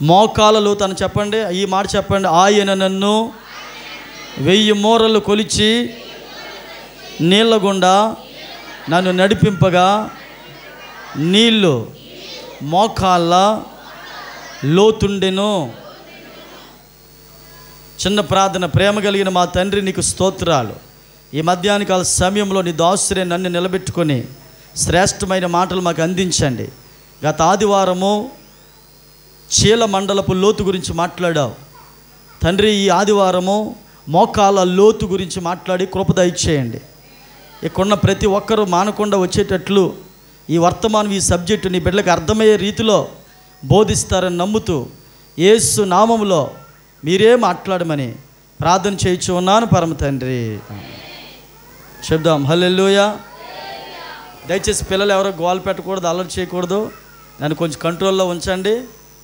మోకాళ్ళ లోతు చెప్పండి, ఈ మాట చెప్పండి. ఆయన నన్ను 1000 మూరలు కొలిచి నీళ్ళ గుండా నన్ను నడిపింపగా నీళ్ళు మోకాళ్ళ లోతుండెను. చిన్న ప్రార్థన. ప్రేమ కలిగిన మా తండ్రి, నీకు స్తోత్రాలు. ఈ మధ్యాహ్న కాల సమయంలో నీ దాసురే నన్ను నిలబెట్టుకొని శ్రేష్టమైన మాటలు మాకు అందించండి. గత ఆదివారము చీలమండలపు లోతు గురించి మాట్లాడావు తండ్రి. ఈ ఆదివారము మోకాళ్ళ లోతు గురించి మాట్లాడి కృప దయచేయండి. ఇక్కడున్న ప్రతి ఒక్కరూ మానకుండా వచ్చేటట్లు ఈ వర్తమానం, ఈ సబ్జెక్టు నీ బిడ్డలకు అర్థమయ్యే రీతిలో బోధిస్తారని నమ్ముతూ యేసు నామములో మీరే మాట్లాడమని ప్రార్థన చేయించు ఉన్నాను పరమ తండ్రి. చెప్దాం హల్లెలూయా. దయచేసి పిల్లలు ఎవరో గోల పెట్టకూడదు, అల్లరి చేయకూడదు. నన్ను కొంచెం కంట్రోల్లో ఉంచండి.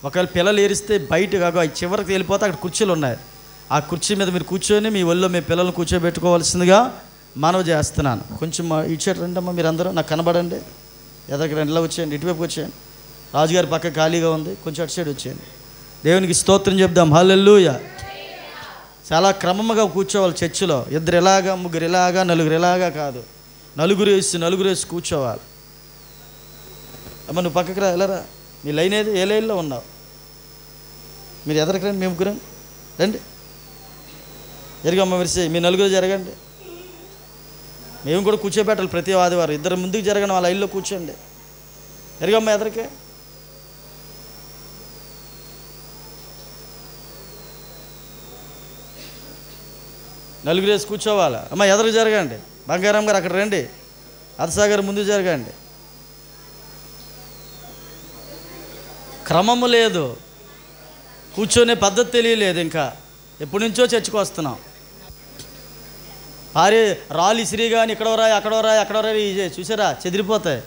ఒకవేళ పిల్లలు ఏరిస్తే బయట కాక చివరికి వెళ్ళిపోతే అక్కడ కుర్చీలు ఉన్నాయి. ఆ కుర్చీ మీద మీరు కూర్చొని మీ ఒళ్ళో మీ పిల్లల్ని కూర్చోబెట్టుకోవాల్సిందిగా మనవి చేస్తున్నాను. కొంచెం ఇటు రండి అమ్మా, మీరు అందరూ నాకు కనబడండి. ఎదరికి రెండులో వచ్చేయండి, ఇటువైపు వచ్చేయండి. రాజుగారి పక్క ఖాళీగా ఉంది, కొంచెం అటు సైడ్ వచ్చేయండి. దేవునికి స్తోత్రం చెప్దాం హల్లెలూయా. చాలా క్రమంగా కూర్చోవాలి చర్చిలో. 2 ఇలాగా, 3 ఇలాగా, 4 ఇలాగా కాదు. నలుగురు వేసి కూర్చోవాలి. అమ్మ నువ్వు పక్కకి రా, వెళ్ళరా. మీ లైన్ ఏది, ఏ లైన్లో ఉన్నావు? మీరు ఎదరికి రండి, మీ ముగ్గురు రండి. జరగమ్మ విరిసి మీ నలుగురు జరగండి. మేము కూడా కూర్చోబెట్టాలి ప్రతి ఆదివారం. 2 ముందుకు జరగండి, ఆ లైన్లో కూర్చోండి. జరగమ్మ ఎదరికే. నలుగురు వేసి కూర్చోవాలా. అమ్మ ఎదరికి జరగండి. బంగారం గారు అక్కడ రండి. అర్సాగారు ముందు జరగండి. క్రమము లేదు, కూర్చొనే పద్ధతి తెలియలేదు. ఇంకా ఎప్పటి నుంచో చర్చకు వస్తున్నాం. భారీ రాళ్ళు ఇసిరి కానీ ఇక్కడో రాయి అక్కడో రాయి అక్కడో రాయి చూసారా, చెదిరిపోతాయి.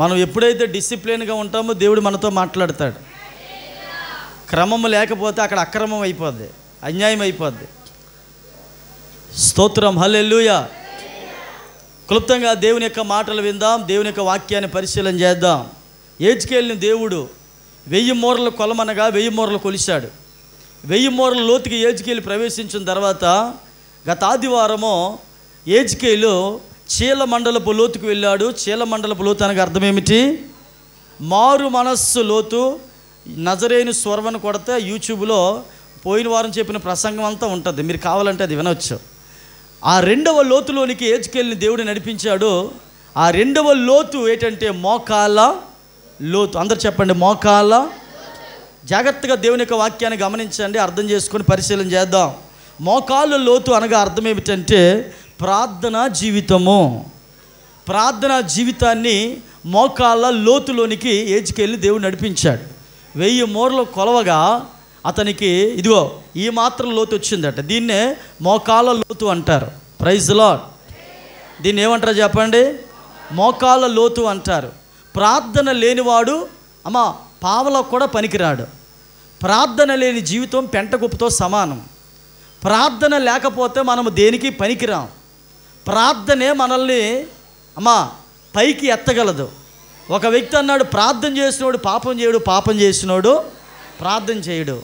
మనం ఎప్పుడైతే డిసిప్లిన్గా ఉంటామో దేవుడు మనతో మాట్లాడతాడు. క్రమం లేకపోతే అక్కడ అక్రమం అయిపోద్ది, అన్యాయం అయిపోద్ది. స్తోత్రం హల్లెలూయా. క్లుప్తంగా దేవుని యొక్క మాటలు విందాం, దేవుని యొక్క వాక్యాన్ని పరిశీలన చేద్దాం. ఏజ్కేలుని దేవుడు 1000 మూరలు కొలమనగా 1000 మూరలు కొలిశాడు. 1000 మూరల లోతుకి ఏజ్కేలు ప్రవేశించిన తర్వాత గత ఆదివారము ఏజ్కేలు చీలమండలపు లోతుకు వెళ్ళాడు. చీలమండలపు లోతు అనగా అర్థం ఏమిటి? మారు మనస్సు లోతు. నజరేయుని స్వరమని కొడితే యూట్యూబ్లో పోయిన వారం చెప్పిన ప్రసంగం అంతా ఉంటుంది, మీరు కావాలంటే అది వినవచ్చు. ఆ 2వ లోతులోనికి ఏజ్కేలుని దేవుడు నడిపించాడు. ఆ 2వ లోతు ఏంటంటే మోకాళ్ళ లోతు. అందరు చెప్పండి మోకాళ్ళ. జాగ్రత్తగా దేవుని యొక్క వాక్యాన్ని గమనించండి, అర్థం చేసుకొని పరిశీలన చేద్దాం. మోకాళ్ళ లోతు అనగా అర్థం ఏమిటంటే ప్రార్థనా జీవితము. ప్రార్థనా జీవితాన్ని మోకాళ్ళ లోతులోనికి ఏజ్కేలుని దేవుడు నడిపించాడు. 1000 మూరలు కొలవగా అతనికి ఇదిగో ఈ మాత్రం లోతు వచ్చిందట. దీన్నే మోకాళ్ళ లోతు అంటారు. Praise Lord. దీన్ని ఏమంటారు చెప్పండి? మోకాళ్ళ లోతు అంటారు. ప్రార్థన లేనివాడు అమ్మ పావలో కూడా పనికిరాడు. ప్రార్థన లేని జీవితం పెంటగుప్పతో సమానం. ప్రార్థన లేకపోతే మనము దేనికి పనికిరాం. ప్రార్థనే మనల్ని అమ్మ పైకి ఎత్తగలదు. ఒక వ్యక్తి అన్నాడు, ప్రార్థన చేసినోడు పాపం చేయడు, పాపం చేసినోడు ప్రార్థన చేయడు.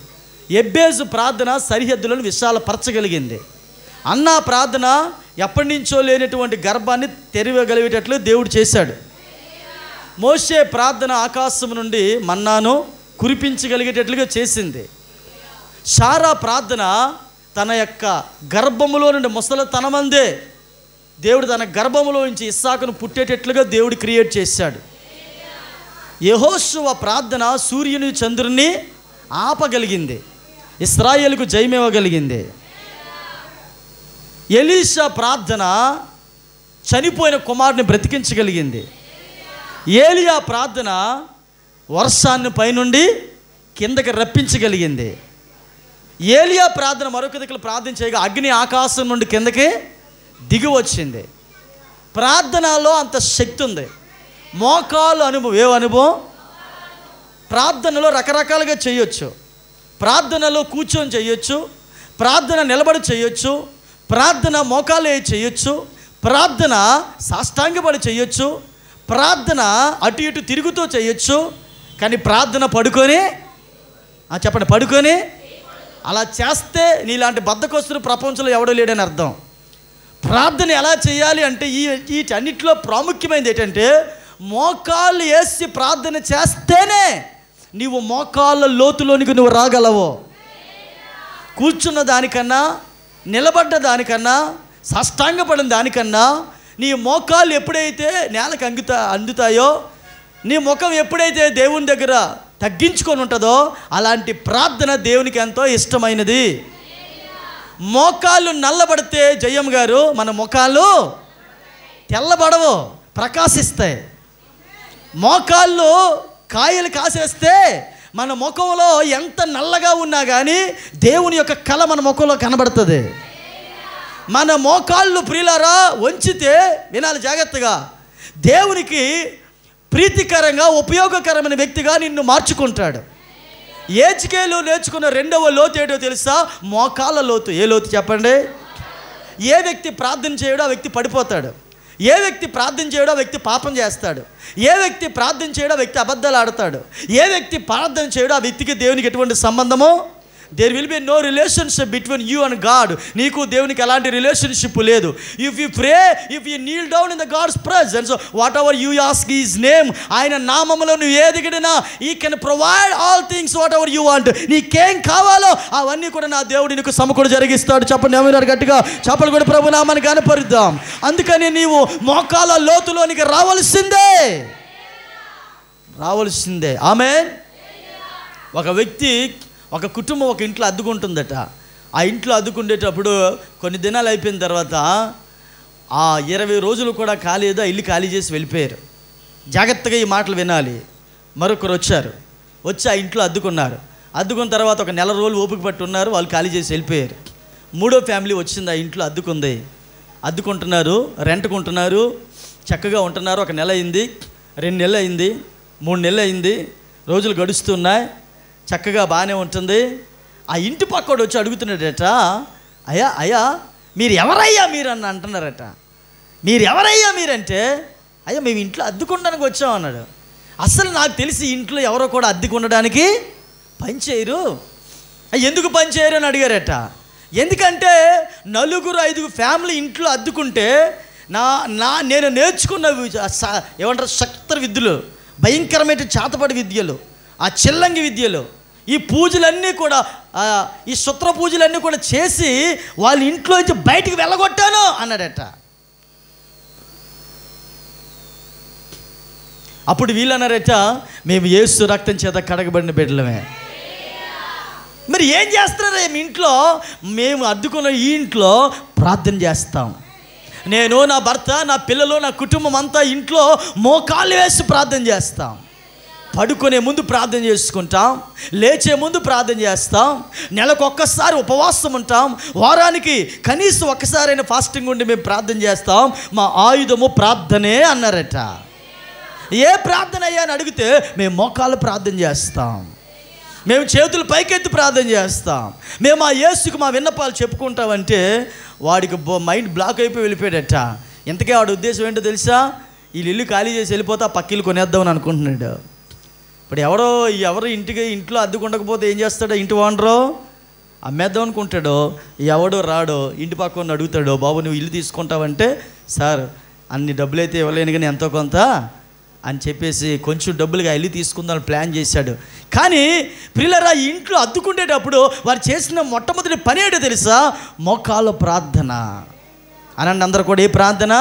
ఎబ్బేజు ప్రార్థన సరిహద్దులను విశాలపరచగలిగింది. అన్నా ప్రార్థన ఎప్పటి నుంచో లేనటువంటి గర్భాన్ని తెరవగలిగేటట్లు దేవుడు చేశాడు. మోషే ప్రార్థన ఆకాశం నుండి మన్నాను కురిపించగలిగేటట్లుగా చేసింది. శారా ప్రార్థన తన యొక్క గర్భములో నుండి ముసలితనమందే దేవుడు తన గర్భములో నుంచి ఇస్సాకును పుట్టేటట్లుగా దేవుడు క్రియేట్ చేశాడు. యెహోషువ ప్రార్థన సూర్యుని చంద్రుని ఆపగలిగింది, ఇశ్రాయేలుకు జయమివ్వగలిగింది. ఎలీషా ప్రార్థన చనిపోయిన కుమారుని బ్రతికించగలిగింది. ఏలియా ప్రార్థన వర్షాన్ని పైనుండి కిందకి రప్పించగలిగింది. ఏలియా ప్రార్థన మరొక దిక్కులు ప్రార్థన చేయగా అగ్ని ఆకాశం నుండి కిందకి దిగి వచ్చింది. ప్రార్థనలో అంత శక్తి ఉంది. మోకాలు అనుభవం. ఏ అనుభవం? ప్రార్థనలో రకరకాలుగా చేయొచ్చు. ప్రార్థనలో కూర్చొని చేయొచ్చు, ప్రార్థన నిలబడి చేయొచ్చు, ప్రార్థన మోకాలు చేయొచ్చు, ప్రార్థన సాష్టాంగపడి చేయొచ్చు, ప్రార్థన అటు ఇటు తిరుగుతూ చేయొచ్చు, కానీ ప్రార్థన పడుకొని చెప్పండి, పడుకొని అలా చేస్తే నీలాంటి బద్ధకొస్తున్న ప్రపంచంలో ఎవడో లేడని అర్థం. ప్రార్థన ఎలా చేయాలి అంటే వీటన్నిటిలో ప్రాముఖ్యమైనది ఏంటంటే మోకాళ్ళు వేసి ప్రార్థన చేస్తేనే నీవు మోకాళ్ళ లోతులోనికి నువ్వు రాగలవు. కూర్చున్న దానికన్నా, నిలబడ్డ దానికన్నా, సాష్టాంగపడిన దానికన్నా నీ మోకాళ్ళు ఎప్పుడైతే నేలకు అందుతాయో, నీ ముఖం ఎప్పుడైతే దేవుని దగ్గర తగ్గించుకొని ఉంటుందో అలాంటి ప్రార్థన దేవునికి ఎంతో ఇష్టమైనది. మోకాళ్ళు నల్లబడితే జయం గారు మన ముఖాలు తెల్లబడవు, ప్రకాశిస్తాయి. మోకాళ్ళు కాయలు కాసేస్తే మన ముఖంలో ఎంత నల్లగా ఉన్నా కానీ దేవుని యొక్క కళ మన ముఖంలో కనబడుతుంది. మన మోకాళ్ళు ప్రియులారా వంచితే, వినాలి జాగ్రత్తగా, దేవునికి ప్రీతికరంగా ఉపయోగకరమైన వ్యక్తిగా నిన్ను మార్చుకుంటాడు. ఏజ్కేలు నేర్చుకున్న రెండవ లోతు ఏంటో తెలుసా? మోకాళ్ళ లోతు. ఏ లోతు చెప్పండి? ఏ వ్యక్తి ప్రార్థన చేయడో ఆ వ్యక్తి పడిపోతాడు. ఏ వ్యక్తి ప్రార్థన చేయడో ఆ వ్యక్తి పాపం చేస్తాడు. ఏ వ్యక్తి ప్రార్థన చేయడో ఆ వ్యక్తి అబద్ధాలు ఆడతాడు. ఏ వ్యక్తి ప్రార్థన చేయడో ఆ వ్యక్తికి దేవునికి ఎటువంటి సంబంధమో, there will be no relationship between you and God. నీకు దేవునికి ఎలాంటి రిలేషన్షిప్ లేదు. If you pray, if you kneel down in the God's presence, whatever you ask his name, ఆయన నామములో నువ్వు ఏది అడిగినా he can provide all things whatever you want. నీకేం కావాలో అవన్నీ కూడా నా దేవుడు నీకు సమకూడ జరిగిస్తాడు. చెప్పండి ఏమన్నారు గట్టిగా? చెప్పలు కూడా ప్రభు నామని కనపరుద్దాం. అందుకని నీవు మోకాళ్ళ లోతులోనికి రావాల్సిందే. ఆమేన్. ఒక వ్యక్తి, ఒక కుటుంబం ఒక ఇంట్లో అద్దుకుంటుందట. ఆ ఇంట్లో అద్దుకుండేటప్పుడు కొన్ని దినాలు అయిపోయిన తర్వాత ఆ 20 రోజులు కూడా కాలేదు, ఆ ఇల్లు ఖాళీ చేసి వెళ్ళిపోయారు. జాగ్రత్తగా ఈ మాటలు వినాలి. మరొకరు వచ్చి ఆ ఇంట్లో అద్దుకున్నారు. అద్దుకున్న తర్వాత ఒక నెల రోజులు ఓపిక పట్టి ఉన్నారు, వాళ్ళు ఖాళీ చేసి వెళ్ళిపోయారు. మూడో ఫ్యామిలీ వచ్చింది, ఆ ఇంట్లో అద్దుకుంది. అద్దుకుంటున్నారు, రెంట్కుంటున్నారు, చక్కగా ఉంటున్నారు. 1 నెల అయింది, 2 నెలలు అయింది, 3 నెలలు అయింది, రోజులు గడుస్తున్నాయి, చక్కగా బాగానే ఉంటుంది. ఆ ఇంటి పక్కడు వచ్చి అడుగుతున్నాడట, అయ్యా మీరు ఎవరయ్యా మీరు అని అంటున్నారట. మీరు ఎవరయ్యా మీరంటే, అయ్యా మేము ఇంట్లో అద్దెకుండడానికి వచ్చాం అన్నాడు. అసలు నాకు తెలిసి ఇంట్లో ఎవరో కూడా అద్దెకు ఉండడానికి పనిచేయరు. ఎందుకు పనిచేయరు అని అడిగారట. ఎందుకంటే 4-5 ఫ్యామిలీ ఇంట్లో అద్దుకుంటే నేను నేర్చుకున్న ఏమంటారు శక్తి విద్యలు, భయంకరమైన చేతపడి విద్యలు, ఆ చిల్లంగి విద్యలు, ఈ పూజలన్నీ కూడా, ఈ శుత్ర పూజలన్నీ కూడా చేసి వాళ్ళ ఇంట్లో నుంచి బయటికి వెళ్ళగొట్టాను అన్నాడట. అప్పుడు వీళ్ళన్నారట, మేము యేసు రక్తం చేత కడగబడిన బిడ్డలమే. మరి ఏం చేస్తున్నారా మీ ఇంట్లో? మేము అద్దుకున్న ఈ ఇంట్లో ప్రార్థన చేస్తాం. నేను, నా భర్త, నా పిల్లలు, నా కుటుంబం అంతా ఇంట్లో మోకాళ్ళు వేసి ప్రార్థన చేస్తాం. పడుకునే ముందు ప్రార్థన చేసుకుంటాం, లేచే ముందు ప్రార్థన చేస్తాం, నెలకు ఒక్కసారి ఉపవాసం ఉంటాం, వారానికి కనీసం ఒక్కసారైనా ఫాస్టింగ్ ఉండి మేము ప్రార్థన చేస్తాం. మా ఆయుధము ప్రార్థనే అన్నారట. ఏ ప్రార్థన అయ్యా అని అడిగితే, మేము మోకాళ్ళు ప్రార్థన చేస్తాం, మేము చేతులు పైకెత్తి ప్రార్థన చేస్తాం, మేము ఆ యేసుకు మా విన్నపాలు చెప్పుకుంటామంటే వాడికి మైండ్ బ్లాక్ అయిపోయి వెళ్ళిపోయాడట. ఇంతకే వాడి ఉద్దేశం ఏంటో తెలుసా? వీళ్ళు ఇల్లు ఖాళీ చేసి వెళ్ళిపోతే ఆ పక్కిల్లు కొనేద్దామని అనుకుంటున్నాడు. ఇప్పుడు ఎవరు ఇంట్లో అద్దెకుండకపోతే ఏం చేస్తాడో, ఇంటి ఓనరు అమ్మేద్దాం అనుకుంటాడో, ఎవడో రాడో ఇంటి పక్కన అడుగుతాడో, బాబు నువ్వు ఇల్లు తీసుకుంటావంటే, సార్ అన్ని డబ్బులు అయితే ఇవ్వలేను కానీ ఎంతో కొంత అని చెప్పేసి కొంచెం డబ్బులుగా ఇల్లు తీసుకుందాం ప్లాన్ చేశాడు. కానీ పిల్లరా ఇంట్లో అద్దుకుంటేటప్పుడు వారు చేసిన మొట్టమొదటి పని ఏంటో తెలుసా? మోకాళ్ళ ప్రార్థన. అనండి అందరూ కూడా. ఏ ప్రార్థన?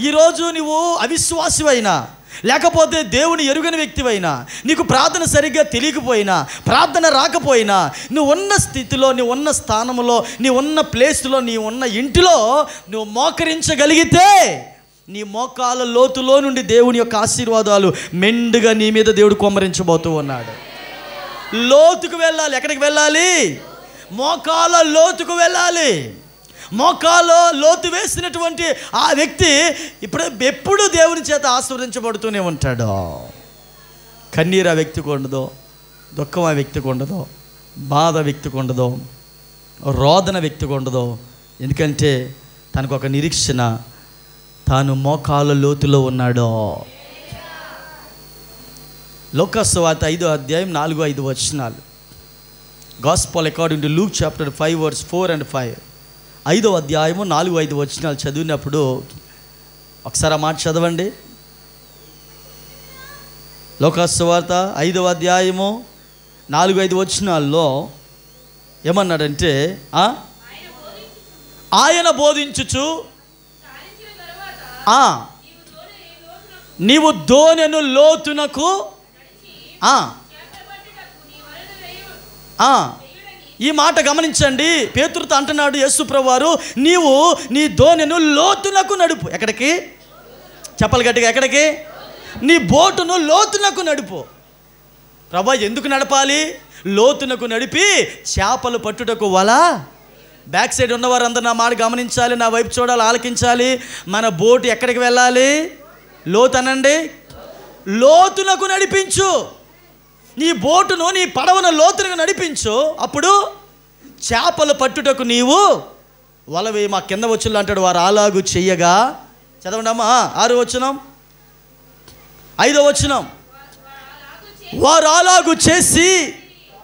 ఈరోజు నువ్వు అవిశ్వాసివైనా, లేకపోతే దేవుని ఎరుగని వ్యక్తివైనా, నీకు ప్రార్థన సరిగ్గా తెలియకపోయినా, ప్రార్థన రాకపోయినా, నువ్వు ఉన్న స్థితిలో, నువ్వు ఉన్న స్థానంలో, నీ ఉన్న ప్లేస్లో, నీ ఉన్న ఇంటిలో నువ్వు మోకరించగలిగితే నీ మోకాళ్ళ లోతులో నుండి దేవుని యొక్క ఆశీర్వాదాలు మెండుగా నీ మీద దేవుడు కుమ్మరించబోతూ ఉన్నాడు. లోతుకు వెళ్ళాలి. ఎక్కడికి వెళ్ళాలి? మోకాళ్ళ లోతుకు వెళ్ళాలి. మోకాళ్ళ లోతు వేసినటువంటి ఆ వ్యక్తి ఎప్పుడు దేవుని చేత ఆశీర్వదించబడుతూనే ఉంటాడు. కన్నీరు ఆ వ్యక్తికి ఉండదు, దుఃఖం ఆ వ్యక్తికి ఉండదు, బాధ వ్యక్తికి ఉండదు, రోదన వ్యక్తికి ఉండదు. ఎందుకంటే తనకు ఒక నిరీక్షణ, తాను మోకాళ్ళ లోతులో ఉన్నాడో. లూకా సువార్త 5వ అధ్యాయం 4-5 వచనాలు. Gospel according to Luke chapter 5 verse 4 and 5. 5వ అధ్యాయము 4-5 వచనాలు చదివినప్పుడు ఒకసారి ఆ మాట చదవండి. లూకా సువార్త 5వ అధ్యాయము 4-5 వచనాల్లో ఏమన్నాడంటే, ఆయన బోధించుచు నీవు దోణెను లోతునకు ఈ మాట గమనించండి. పేతురుతో అంటున్నాడు యేసుప్రభువు వారు, నీవు నీ దోణెను లోతునకు నడుపు. ఎక్కడికి? చెప్పలు గట్టిగా, ఎక్కడికి? నీ బోటును లోతునకు నడుపు. ప్రభా ఎందుకు నడపాలి? లోతునకు నడిపి చేపలు పట్టుటకు వల. బ్యాక్ సైడ్ ఉన్నవారు అందరూ నా మాట గమనించాలి, నా వైపు చూడాలి, ఆలకించాలి. మన బోటు ఎక్కడికి వెళ్ళాలి? లోతనండి. లోతునకు నడిపించు. నీ బోటును, నీ పడవను లోతునకు నడిపించు. అప్పుడు చేపలు పట్టుటకు నీవు వల వేయి. మా కింద వచ్చులు అంటాడు, వారు అలాగు చెయ్యగా. చదవండమ్మా 6వ వచనం, 5వ వచనం. వారు అలాగు చేసి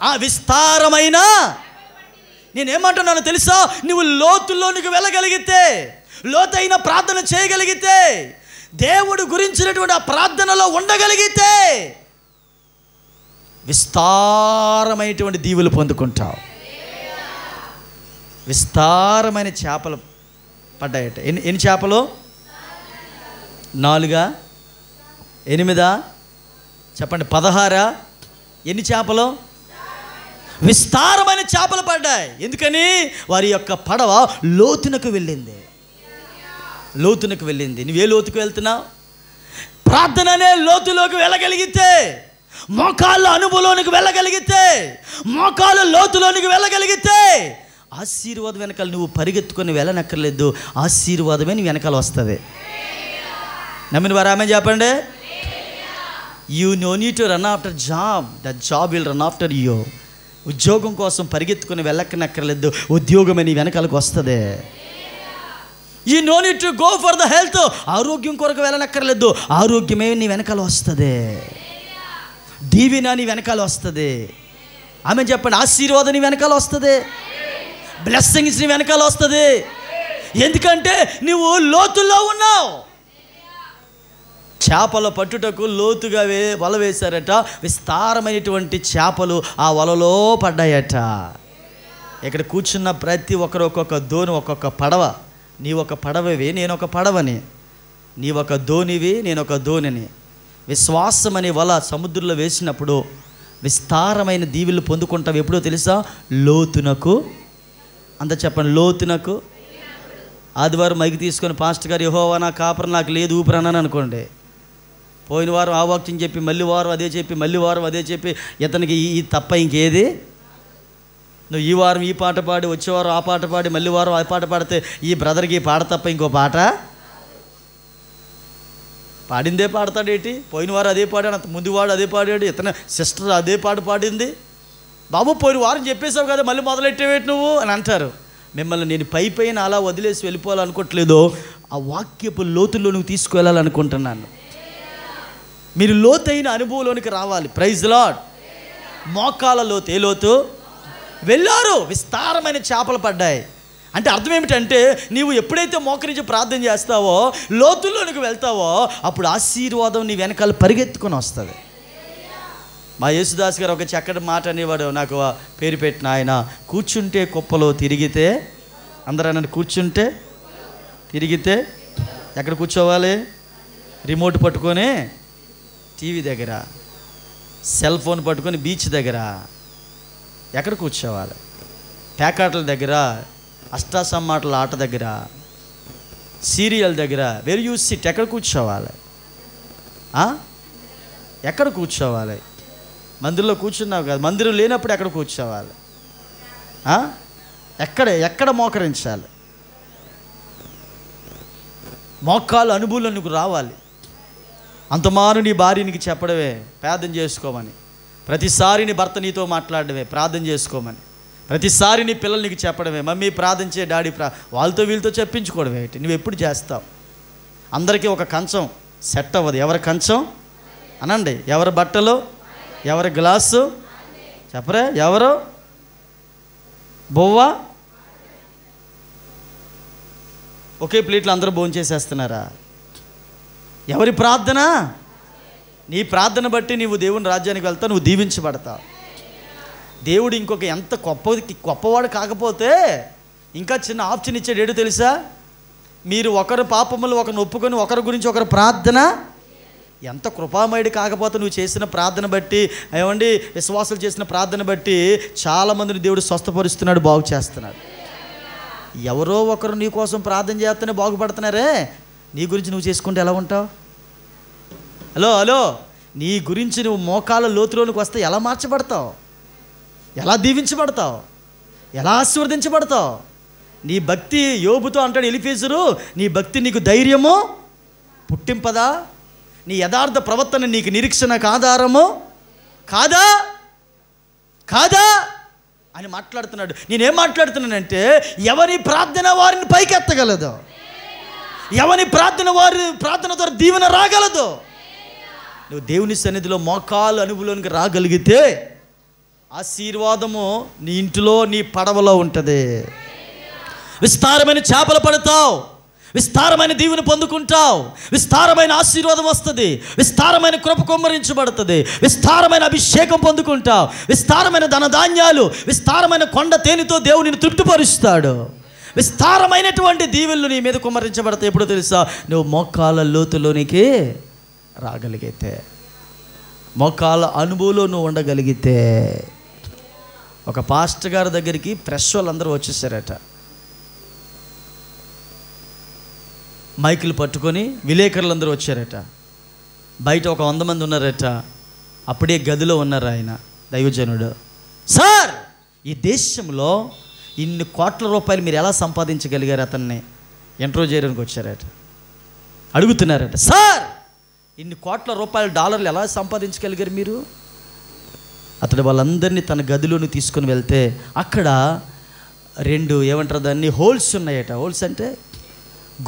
ఆ విస్తారమైన, నేనేమంటున్నాను తెలుసా, నువ్వు లోతుల్లోనికి వెళ్ళగలిగితే, లోతైన ప్రార్థన చేయగలిగితే, దేవుడు గురించినటువంటి ఆ ప్రార్థనలో ఉండగలిగితే విస్తారమైనటువంటి దీవులు పొందుకుంటావు. విస్తారమైన చేపలు పడ్డాయట. ఎన్ని చేపలు? 4, 8, చెప్పండి, 16. ఎన్ని చేపలు? విస్తారమైన చేపలు పడ్డాయి. ఎందుకని? వారి యొక్క పడవ లోతునకు వెళ్ళింది. లోతునకు వెళ్ళింది. నువ్వే లోతుకు వెళ్తున్నావు? ప్రార్థన అనే లోతులోకి వెళ్ళగలిగితే, మోకాళ్ళ అనుభవంలోనికి వెళ్ళగలిగితే, మోకాళ్ళ లోతులోనికి వెళ్ళగలిగితే ఆశీర్వాదం వెనకాల నువ్వు పరిగెత్తుకొని వెళ్ళనక్కర్లేదు. ఆశీర్వాదమే నీ వెనకాల వస్తుంది. నమ్మిన వారు ఆమె చెప్పండి. You know need to run after job, the job will run after you. ఉద్యోగం కోసం పరిగెత్తుకొని వెళ్ళక్కనక్కర్లేదు, ఉద్యోగమే నీ వెనకాలకు వస్తుంది. You know need to go for the health, ఆరోగ్యం కొరకు వెళ్ళనక్కర్లేదు, ఆరోగ్యమే నీ వెనకాల వస్తుంది. దీవెన నీ వెనకాల వస్తుంది. ఆమె చెప్పండి. ఆశీర్వాదం నీ వెనకాల వస్తుంది. బ్లెస్సింగ్స్ నీ వెనకాల వస్తుంది. ఎందుకంటే నువ్వు లోతుల్లో ఉన్నావు. చేపల పట్టుటకు లోతుగా వల వేశారట. విస్తారమైనటువంటి చేపలు ఆ వలలో పడ్డాయట. ఇక్కడ కూర్చున్న ప్రతి ఒక్కరు ఒక్కొక్క దోణి, ఒక్కొక్క పడవ. నీ ఒక పడవవి, నేను ఒక పడవని. నీ ఒక దోణివి, నేను ఒక దోణిని. విశ్వాసం అనే వల సముద్రంలో వేసినప్పుడు విస్తారమైన దీవులు పొందుకుంటావు. ఎప్పుడో తెలుసా? లోతునకు. అంత చెప్పండి, లోతునకు. ఆదివారం మైకి తీసుకొని పాస్టర్ గారు యెహోవా నా కాపరి, నాకు లేదు ఊపిరి అన్నాను అనుకోండి. పోయిన వారం ఆ వాక్యం చెప్పి, మళ్ళీ వారం అదే చెప్పి, మళ్ళీ వారం అదే చెప్పి, ఇతనికి ఈ తప్ప ఇంకేది? నువ్వు ఈ వారం ఈ పాట పాడి, వచ్చే వారం ఆ పాట పాడి, మళ్ళీ వారం ఆ పాట పాడితే ఈ బ్రదర్కి ఈ పాట తప్ప ఇంకో పాట పాడిందే పాడతాడేటి? పోయిన వారు అదే పాడాడు, అంత ముందు వాడు అదే పాడాడు, ఇతను సిస్టర్ అదే పాట పాడింది. బాబు పోయిన వారం చెప్పేసావు కదా, మళ్ళీ మొదలెట్టేవేటి నువ్వు అని అంటారు. మిమ్మల్ని నేను పైన అలా వదిలేసి వెళ్ళిపోవాలనుకోవట్లేదు. ఆ వాక్యపు లోతుల్లో నువ్వు తీసుకువెళ్ళాలనుకుంటున్నాను. మీరు లోతైన అనుభవంలోనికి రావాలి. Praise Lord. మోకాల లోతు. ఏ లోతు? వెళ్ళారు. విస్తారమైన చేపలు పడ్డాయి. అంటే అర్థం ఏమిటంటే, నీవు ఎప్పుడైతే మోకరించి ప్రార్థన చేస్తావో, లోతుల్లోనికి వెళ్తావో, అప్పుడు ఆశీర్వాదం నీ వెనకాల పరిగెత్తుకొని వస్తుంది. మా యేసుదాస్ గారు ఒక చక్కటి మాట అనేవాడు, నాకు పేరు పెట్టిన ఆయన. కూర్చుంటే కుప్పలో తిరిగితే, అందరూ నన్ను కూర్చుంటే తిరిగితే ఎక్కడ కూర్చోవాలి? రిమోట్ పట్టుకొని టీవీ దగ్గర, సెల్ ఫోన్ పట్టుకొని బీచ్ దగ్గర ఎక్కడ కూర్చోవాలి? పేకాటల దగ్గర, అష్టాసమ్మాటల ఆట దగ్గర, సీరియల్ దగ్గర. Where you SIT? ఎక్కడ కూర్చోవాలి? ఎక్కడ కూర్చోవాలి? మందిరంలో కూర్చున్నావు కదా, మందిరం లేనప్పుడు ఎక్కడ కూర్చోవాలి? ఎక్కడ మోకరించాలి? మోకాలు అనుభూతులు నీకు రావాలి. అంతమాను నీ భార్య నీకు చెప్పడమే ప్రార్థన చేసుకోమని, ప్రతిసారి నీ భర్త నీతో మాట్లాడమే ప్రార్థన చేసుకోమని, ప్రతిసారి నీ పిల్లలు నీకు చెప్పడమే మమ్మీ ప్రార్థన చేయ, డాడీ వాళ్ళతో వీళ్ళతో చెప్పించుకోవడమే. నువ్వు ఎప్పుడు చేస్తావు? అందరికీ ఒక కంచం సెట్ అవ్వదు. ఎవరి కంచం అనండి, ఎవరి బట్టలు, ఎవరి గ్లాసు చెప్పరే, ఎవరు బొవ్వ, ఒకే ప్లేట్లో అందరూ భోంచేసేస్తున్నారా? ఎవరి ప్రార్థన? నీ ప్రార్థన బట్టి నీవు దేవుని రాజ్యానికి వెళ్తావు, నువ్వు దీవించబడతావు. దేవుడు ఇంకొక ఎంత గొప్పవాడు కాకపోతే ఇంకా చిన్న ఆప్షన్ ఇచ్చాడు. ఏడు తెలుసా? మీరు ఒకరు పాపములు ఒకరిని ఒప్పుకొని ఒకరి గురించి ఒకరు ప్రార్థన. ఎంత కృపామయుడు కాకపోతే నువ్వు చేసిన ప్రార్థన బట్టి, ఏమండి విశ్వాసాలు చేసిన ప్రార్థన బట్టి చాలామందిని దేవుడు స్వస్థపరుస్తున్నాడు, బాగు చేస్తున్నాడు. ఎవరో ఒకరు నీ కోసం ప్రార్థన చేస్తేనే బాగుపడుతున్నారే, నీ గురించి నువ్వు చేసుకుంటే ఎలా ఉంటావు? హలో, నీ గురించి నువ్వు మోకాళ్ళ లోతులోనికి వస్తే ఎలా మార్చబడతావు? ఎలా దీవించబడతావు? ఎలా ఆశీర్వదించబడతావు? నీ భక్తి యోబుతో అంటాడు ఎలీఫజరు, నీ భక్తి నీకు ధైర్యము పుట్టింపదా? నీ యథార్థ ప్రవర్తన నీకు నిరీక్షణకు ఆధారము కాదా అని మాట్లాడుతున్నాడు. నేనేం మాట్లాడుతున్నానంటే, ఎవరి ప్రార్థన వారిని పైకెత్తగలదు, ఎవరి ప్రార్థన వారి ప్రార్థన ద్వారా దీవెన రాగలదు. నువ్వు దేవుని సన్నిధిలో మోకాలు అనుభవంలోనికి రాగలిగితే ఆశీర్వాదము నీ ఇంటిలో, నీ పడవలో ఉంటుంది. విస్తారమైన చేపలు పడతావు, విస్తారమైన దీవెన పొందుకుంటావు, విస్తారమైన ఆశీర్వాదం వస్తుంది, విస్తారమైన కృప కుమ్మరించబడుతుంది, విస్తారమైన అభిషేకం పొందుకుంటావు, విస్తారమైన ధనధాన్యాలు, విస్తారమైన కొండ తేనెతో దేవుడిని తృప్తిపరుస్తాడు. విస్తారమైనటువంటి దీవెనలు నీ మీద కుమ్మరించబడతాయి. ఎప్పుడో తెలుసా? నువ్వు మోకాళ్ళ లోతులోనికి రాగలిగితే, మోకాళ్ళ అనుభవంలో నువ్వు ఉండగలిగితే. ఒక పాస్టర్ గారి దగ్గరికి ప్రెస్ వాళ్ళందరూ వచ్చేసారట. మైకులు పట్టుకొని విలేకరులందరూ వచ్చారట. బయట ఒక 100 మంది ఉన్నారట. అప్పుడే గదిలో ఉన్నారు ఆయన దైవజనుడు. సార్, ఈ దేశంలో ఇన్ని కోట్ల రూపాయలు మీరు ఎలా సంపాదించగలిగారు? అతన్ని ఇంటర్వ్యూ చేయడానికి వచ్చారట. అడుగుతున్నారట, సార్ ఇన్ని కోట్ల రూపాయల డాలర్లు ఎలా సంపాదించగలిగారు మీరు? అతడు వాళ్ళందరినీ తన గదిలోని తీసుకొని వెళ్తే అక్కడ 2 ఏమంటారు దాన్ని, హోల్స్ ఉన్నాయట. హోల్స్ అంటే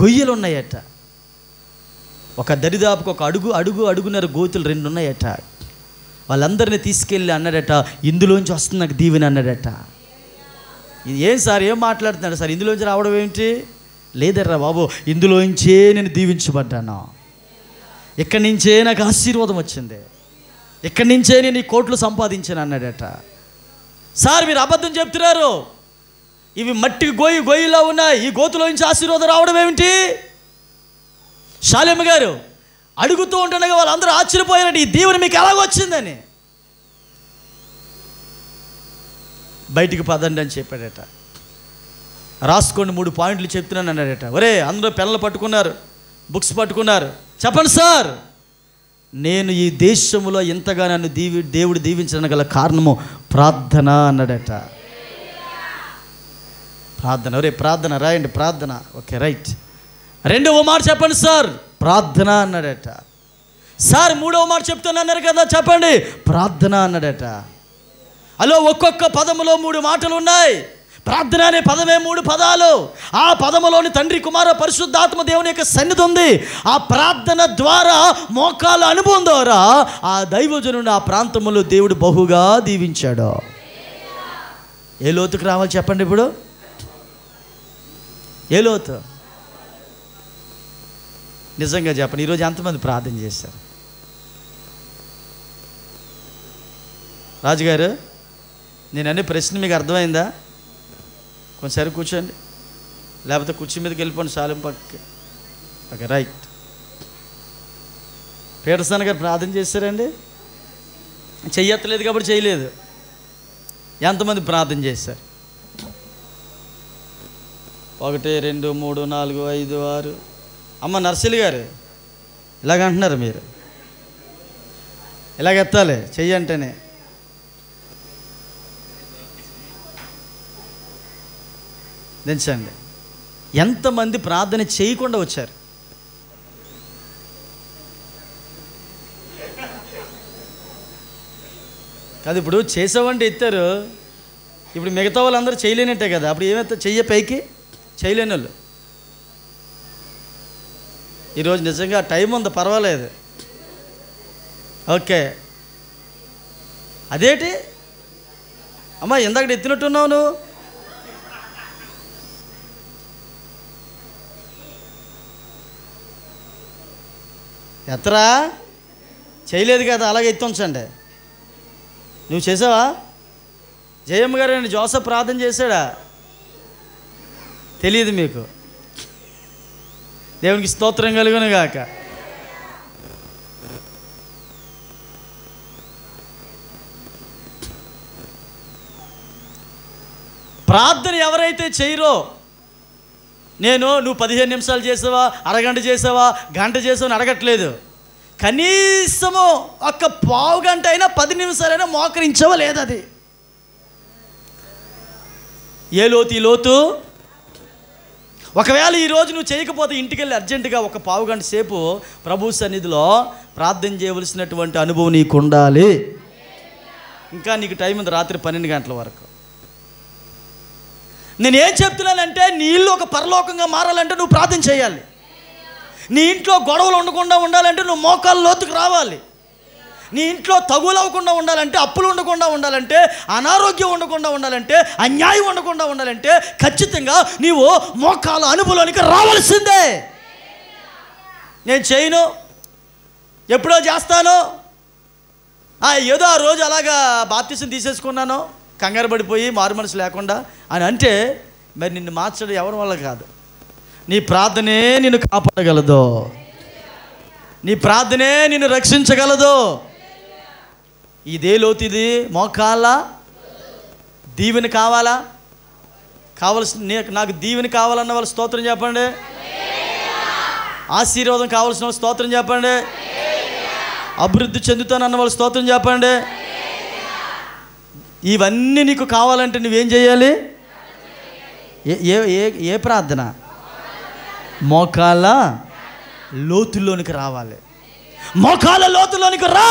గొయ్యలు ఉన్నాయట. ఒక దరిదాపుకు ఒక అడుగున్నర గోతులు 2 ఉన్నాయట. వాళ్ళందరినీ తీసుకెళ్ళి అన్నాడట, ఇందులోంచి వస్తుంది నాకు దీవెన అన్నాడట. ఏం సార్, ఏం మాట్లాడుతున్నాడు సార్? ఇందులోంచి రావడం ఏమిటి? లేదర్రా బాబు, ఇందులోంచే నేను దీవించబడ్డాను, ఇక్కడి నుంచే నాకు ఆశీర్వాదం వచ్చింది, ఇక్కడి నుంచే నేను ఈ కోట్లు సంపాదించాను అన్నాడట. సార్ మీరు అబద్ధం చెప్తున్నారు, ఇవి మట్టి గొయ్యిలా ఉన్నాయి, ఈ గోతులో నుంచి ఆశీర్వాదం రావడం ఏమిటి? శాలేమ్మ గారు అడుగుతూ ఉంటుండగా వాళ్ళందరూ ఆశ్చర్యపోయారట, ఈ దీవెన మీకు ఎలాగొచ్చిందని. బయటికి పదండి అని చెప్పాడట. రాసుకోండి 3 పాయింట్లు చెప్తున్నాను అన్నాడట. ఒరే అందరూ పెన్నులు పట్టుకున్నారు, బుక్స్ పట్టుకున్నారు. చెప్పండి సార్, నేను ఈ దేశంలో ఇంతగా నన్ను దేవుడు దీవించడానికి గల కారణము ప్రార్థన అన్నాడట. ప్రార్థన. ఒరే ప్రార్థన రాయండి, ప్రార్థన. Okay right. 2వ మాట చెప్పండి సార్, ప్రార్థన అన్నాడట. సార్ 3వ మాట చెప్తున్నారు కదా, చెప్పండి, ప్రార్థన అన్నాడట. అలో ఒక్కొక్క పదములో 3 మాటలు ఉన్నాయి. ప్రార్థన అనే పదమే 3 పదాలు. ఆ పదములోని తండ్రి, కుమార, పరిశుద్ధాత్మ దేవుని యొక్క సన్నిధి ఉంది. ఆ ప్రార్థన ద్వారా, మోకాల అనుభవం ద్వారా ఆ దైవజనుని ఆ ప్రాంతంలో దేవుడు బహుగా దీవించాడు. ఏ లోతుకు రావాలి చెప్పండి ఇప్పుడు? ఏ లోతు? నిజంగా చెప్పండి, ఈరోజు ఎంతమంది ప్రార్థన చేశారు? రాజుగారు, నేను అనే ప్రశ్న మీకు అర్థమైందా? కొంచెంసరి కూర్చోండి, లేకపోతే కుర్చీ మీదకి వెళ్ళిపోండి, శాలం పక్కకి. Okay right. పీటర్సన్ గారు ప్రార్థన చేశారండి? చెయ్యట్లేదు కాబట్టి చేయలేదు. ఎంతమంది ప్రార్థన చేశారు? 1 2 3 4 5 6. అమ్మ నర్సిలి గారు ఇలాగంటున్నారు, మీరు ఇలాగెత్తాలి చెయ్యంటేనే. దించండి. ఎంతమంది ప్రార్థన చేయకుండా వచ్చారు? కాదు, ఇప్పుడు చేసావంటే ఎత్తారు. ఇప్పుడు మిగతా వాళ్ళందరూ చేయలేనట్టే కదా. అప్పుడు ఏమైతే చెయ్య పైకి చేయలేని వాళ్ళు. ఈరోజు నిజంగా టైం ఉంది, పర్వాలేదు. ఓకే, అదేంటి అమ్మా ఇందాక ఎత్తినట్టున్నావు నువ్వు? ఎత్తరా చేయలేదు కదా, అలాగే ఎత్తి ఉంచండి. నువ్వు చేసావా? జయమ్మ గారు నేను జోసఫ్ ప్రార్థన చేశాడా? తెలియదు మీకు. దేవునికి స్తోత్రం కలుగును గాక. ప్రార్థన ఎవరైతే చేయరో, నువ్వు 15 నిమిషాలు చేసావా, అరగంట చేసావా, గంట చేసావా అని అడగట్లేదు. కనీసము ఒక పావు గంట అయినా 10 నిమిషాలైనా మోకరించవా లేదు. అది ఏ లోతు? ఈ లోతు. ఒకవేళ ఈరోజు నువ్వు చేయకపోతే ఇంటికి వెళ్ళి అర్జెంటుగా ఒక పావు గంట సేపు ప్రభు సన్నిధిలో ప్రార్థన చేయవలసినటువంటి అనుభవం నీకు ఉండాలి. ఇంకా నీకు టైం ఉంది, రాత్రి 12 గంటల వరకు. నేనేం చెప్తున్నానంటే, నీ ఇల్లు ఒక పరలోకంగా మారాలంటే నువ్వు ప్రార్థన చేయాలి. నీ ఇంట్లో గొడవలు ఉండకుండా ఉండాలంటే నువ్వు మోకాళ్ళ లోతుకు రావాలి. నీ ఇంట్లో తగులు అవ్వకుండా ఉండాలంటే, అప్పులు ఉండకుండా ఉండాలంటే, అనారోగ్యం ఉండకుండా ఉండాలంటే, అన్యాయం ఉండకుండా ఉండాలంటే ఖచ్చితంగా నీవు మోకాళ్ళ అనుభవంలోనికి రావాల్సిందే. నేను చేయను, ఎప్పుడో చేస్తాను, ఏదో ఆ రోజు అలాగా బాప్తిసం తీసేసుకున్నాను కంగారు పడిపోయి మారు మనసు లేకుండా అని అంటే, మరి నిన్ను మార్చడం ఎవరి వల్ల కాదు. నీ ప్రార్థనే నిన్ను కాపాడగలదు, నీ ప్రార్థనే నిన్ను రక్షించగలదు. ఇదే లోతు. ఇది మోకాళ్ళ దీవెన కావాలా? నాకు దీవెన కావాలన్న వాళ్ళు స్తోత్రం చెప్పండి. ఆశీర్వాదం కావాల్సిన వాళ్ళు స్తోత్రం చెప్పండి. అభివృద్ధి చెందుతానన్న వాళ్ళు స్తోత్రం చెప్పండి. ఇవన్నీ నీకు కావాలంటే నువ్వేం చేయాలి? ఏ ప్రార్థన? మోకాళ్ళ లోతుల్లోనికి రావాలి. మోకాళ్ళ లోతుల్లోనికి రా.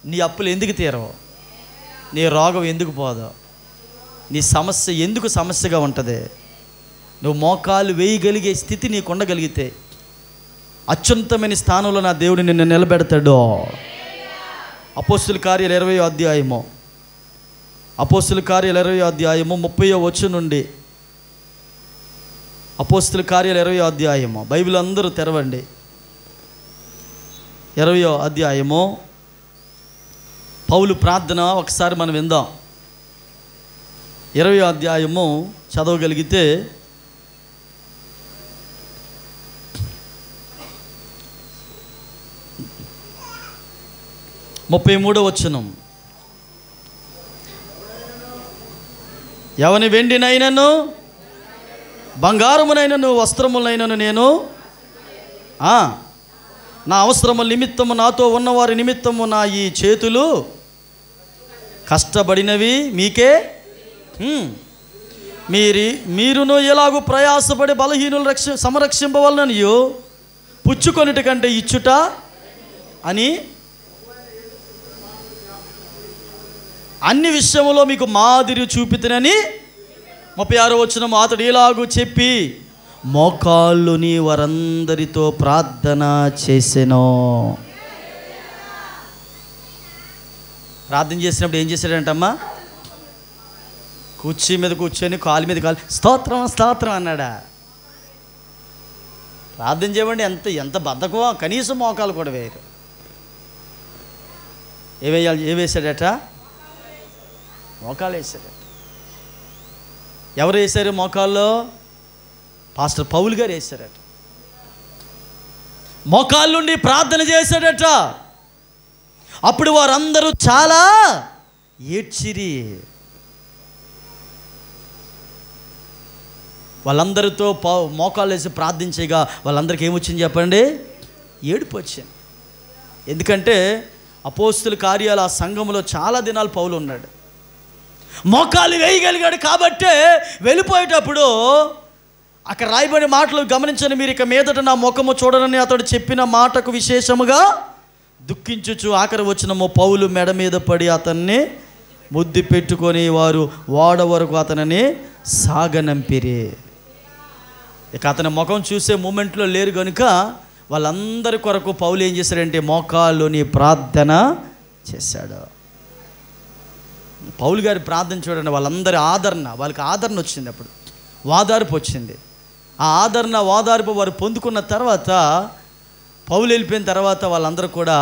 నీ అప్పులు ఎందుకు తీరవు? నీ రోగం ఎందుకు పోదు? నీ సమస్య ఎందుకు సమస్యగా ఉంటుంది? నువ్వు మోకాలు వేయగలిగే స్థితి నీకు ఉండగలిగితే అత్యున్నతమైన స్థానంలో నా దేవుడు నిన్ను నిలబెడతాడు. అపోస్తుల కార్యాలు 20వ అధ్యాయము, అపోస్తుల కార్యాలు 20వ అధ్యాయము 30వ వచనం నుండి. అపోస్తుల కార్యాలు 20వ అధ్యాయము, బైబిల్ అందరూ తెరవండి. 20వ అధ్యాయము పౌలు ప్రార్థన ఒకసారి మనం విందాం. 20వ అధ్యాయము చదవగలిగితే 33వ వచనం. ఎవని వెండినైనను బంగారమునైనను వస్త్రములైనను నేను నా అవసరముల నిమిత్తము నాతో ఉన్నవారి నిమిత్తము నా ఈ చేతులు కష్టపడినవి మీకే. మీరును ఎలాగూ ప్రయాసపడి బలహీనులు సంరక్షింపవలననియు పుచ్చుకొనుట కంటే ఇచ్చుట అని అన్ని విషయములో మీకు మాదిరి చూపితనని 36వ వచనం. అతడు ఇలాగూ చెప్పి మోకాళ్ళుని వారందరితో ప్రార్థన చేసెను. ప్రార్థన చేసినప్పుడు ఏం చేశాడంటమ్మా? కుర్చీ మీద కూర్చొని కాలు మీద కాలు స్తోత్రం స్తోత్రం అన్నాడా? ప్రార్థన చేయమండి ఎంత బద్ధకమో, కనీసం మోకాలు కూడా వేయరు. ఏం వేశాడట? మోకాలు వేశాడట. ఎవరు వేశారు మోకాల్లో? పాస్టర్ పౌలు గారు వేశారట. మోకాళ్ళ నుండి ప్రార్థన చేశాడట. అప్పుడు వారందరూ చాలా ఏడ్చిరి. వాళ్ళందరితో మోకాళ్ళు వేసి ప్రార్థించగా వాళ్ళందరికీ ఏమొచ్చింది చెప్పండి? ఏడుపు వచ్చింది. ఎందుకంటే అపోస్తుల కార్యాల ఆ సంఘంలో చాలా దినాలు పౌలు ఉన్నాడు, మోకాలు వేయగలిగాడు. కాబట్టే వెళ్ళిపోయేటప్పుడు అక్కడ రాయబడిన మాటలు గమనించండి మీరు. ఇక మీదట నా ముఖము చూడనని అతడు చెప్పిన మాటకు విశేషముగా దుఃఖించుచు ఆఖరి వచనము, పౌలు మెడ మీద పడి అతన్ని ముద్దు పెట్టుకొని వారు ఓడ వరకు అతనిని సాగనంపిరి. ఇక అతని ముఖం చూసే మూమెంట్లో లేరు కనుక వాళ్ళందరి కొరకు పౌలు ఏం చేశాడంటే మోకాల్లోని ప్రార్థన చేశాడు. పౌలు గారి ప్రార్థన చూడండి, వాళ్ళందరి వాళ్ళకి ఆదరణ వచ్చింది. అప్పుడు వాదార్పు వచ్చింది. ఆ వాదార్పు వారు పొందుకున్న తర్వాత పౌలు వెళ్ళిపోయిన తర్వాత వాళ్ళందరూ కూడా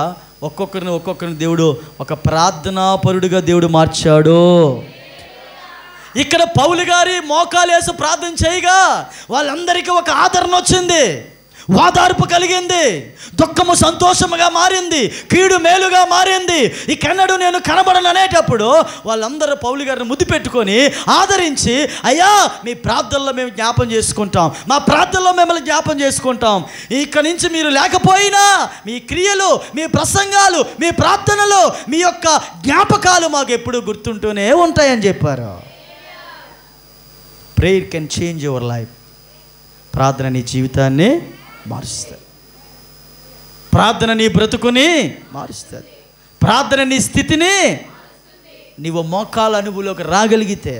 ఒక్కొక్కరిని దేవుడు ఒక ప్రార్థనాపరుడిగా దేవుడు మార్చాడు. ఇక్కడ పౌలు గారి మోకాలేసి ప్రార్థన చేయగా వాళ్ళందరికీ ఒక ఆదరణ వచ్చింది, వాదార్పు కలిగింది, దుఃఖము సంతోషముగా మారింది, కీడు మేలుగా మారింది. ఇకన్నడు నేను కనబడను అనేటప్పుడు వాళ్ళందరూ పౌలు గారిని ముద్దు పెట్టుకొని ఆదరించి, అయ్యా మీ ప్రార్థనలో మేము జ్ఞాపం చేసుకుంటాం, మా ప్రార్థనలో మిమ్మల్ని జ్ఞాపం చేసుకుంటాం, ఇక్కడి నుంచి మీరు లేకపోయినా మీ క్రియలు, మీ ప్రసంగాలు, మీ ప్రార్థనలు, మీ యొక్క జ్ఞాపకాలు మాకు ఎప్పుడూ గుర్తుంటూనే ఉంటాయని చెప్పారు. Prayer can change your life. ప్రార్థన నీ జీవితాన్ని మారుస్తుంది. ప్రార్థన నీ బ్రతుకుని మారుస్తుంది. ప్రార్థన నీ స్థితిని, నీవు మోకాల అనుభవంలోకి రాగలిగితే,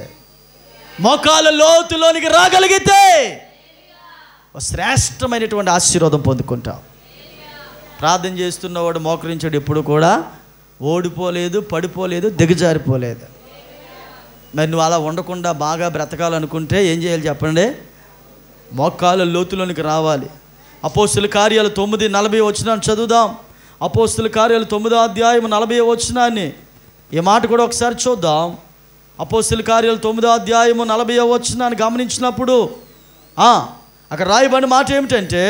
మోకాల లోతులోనికి రాగలిగితే ఒక శ్రేష్టమైనటువంటి ఆశీర్వాదం పొందుకుంటావు. ప్రార్థన చేస్తున్నవాడు మోకరించాడు ఎప్పుడు కూడా ఓడిపోలేదు, పడిపోలేదు, దిగజారిపోలేదు. మరి నువ్వు అలా ఉండకుండా బాగా బ్రతకాలనుకుంటే ఏం చేయాలి చెప్పండి? మోకాళ్ళ లోతులోనికి రావాలి. అపోస్తుల కార్యాలు 9:40 వచనాన్ని చదువుదాం. అపోస్తుల కార్యాలు 9వ అధ్యాయం 40వ వచనాన్ని, ఈ మాట కూడా ఒకసారి చూద్దాం. అపోస్తుల కార్యాలు 9వ అధ్యాయము 40వ వచనాన్ని గమనించినప్పుడు అక్కడ రాయబడిన మాట ఏమిటంటే,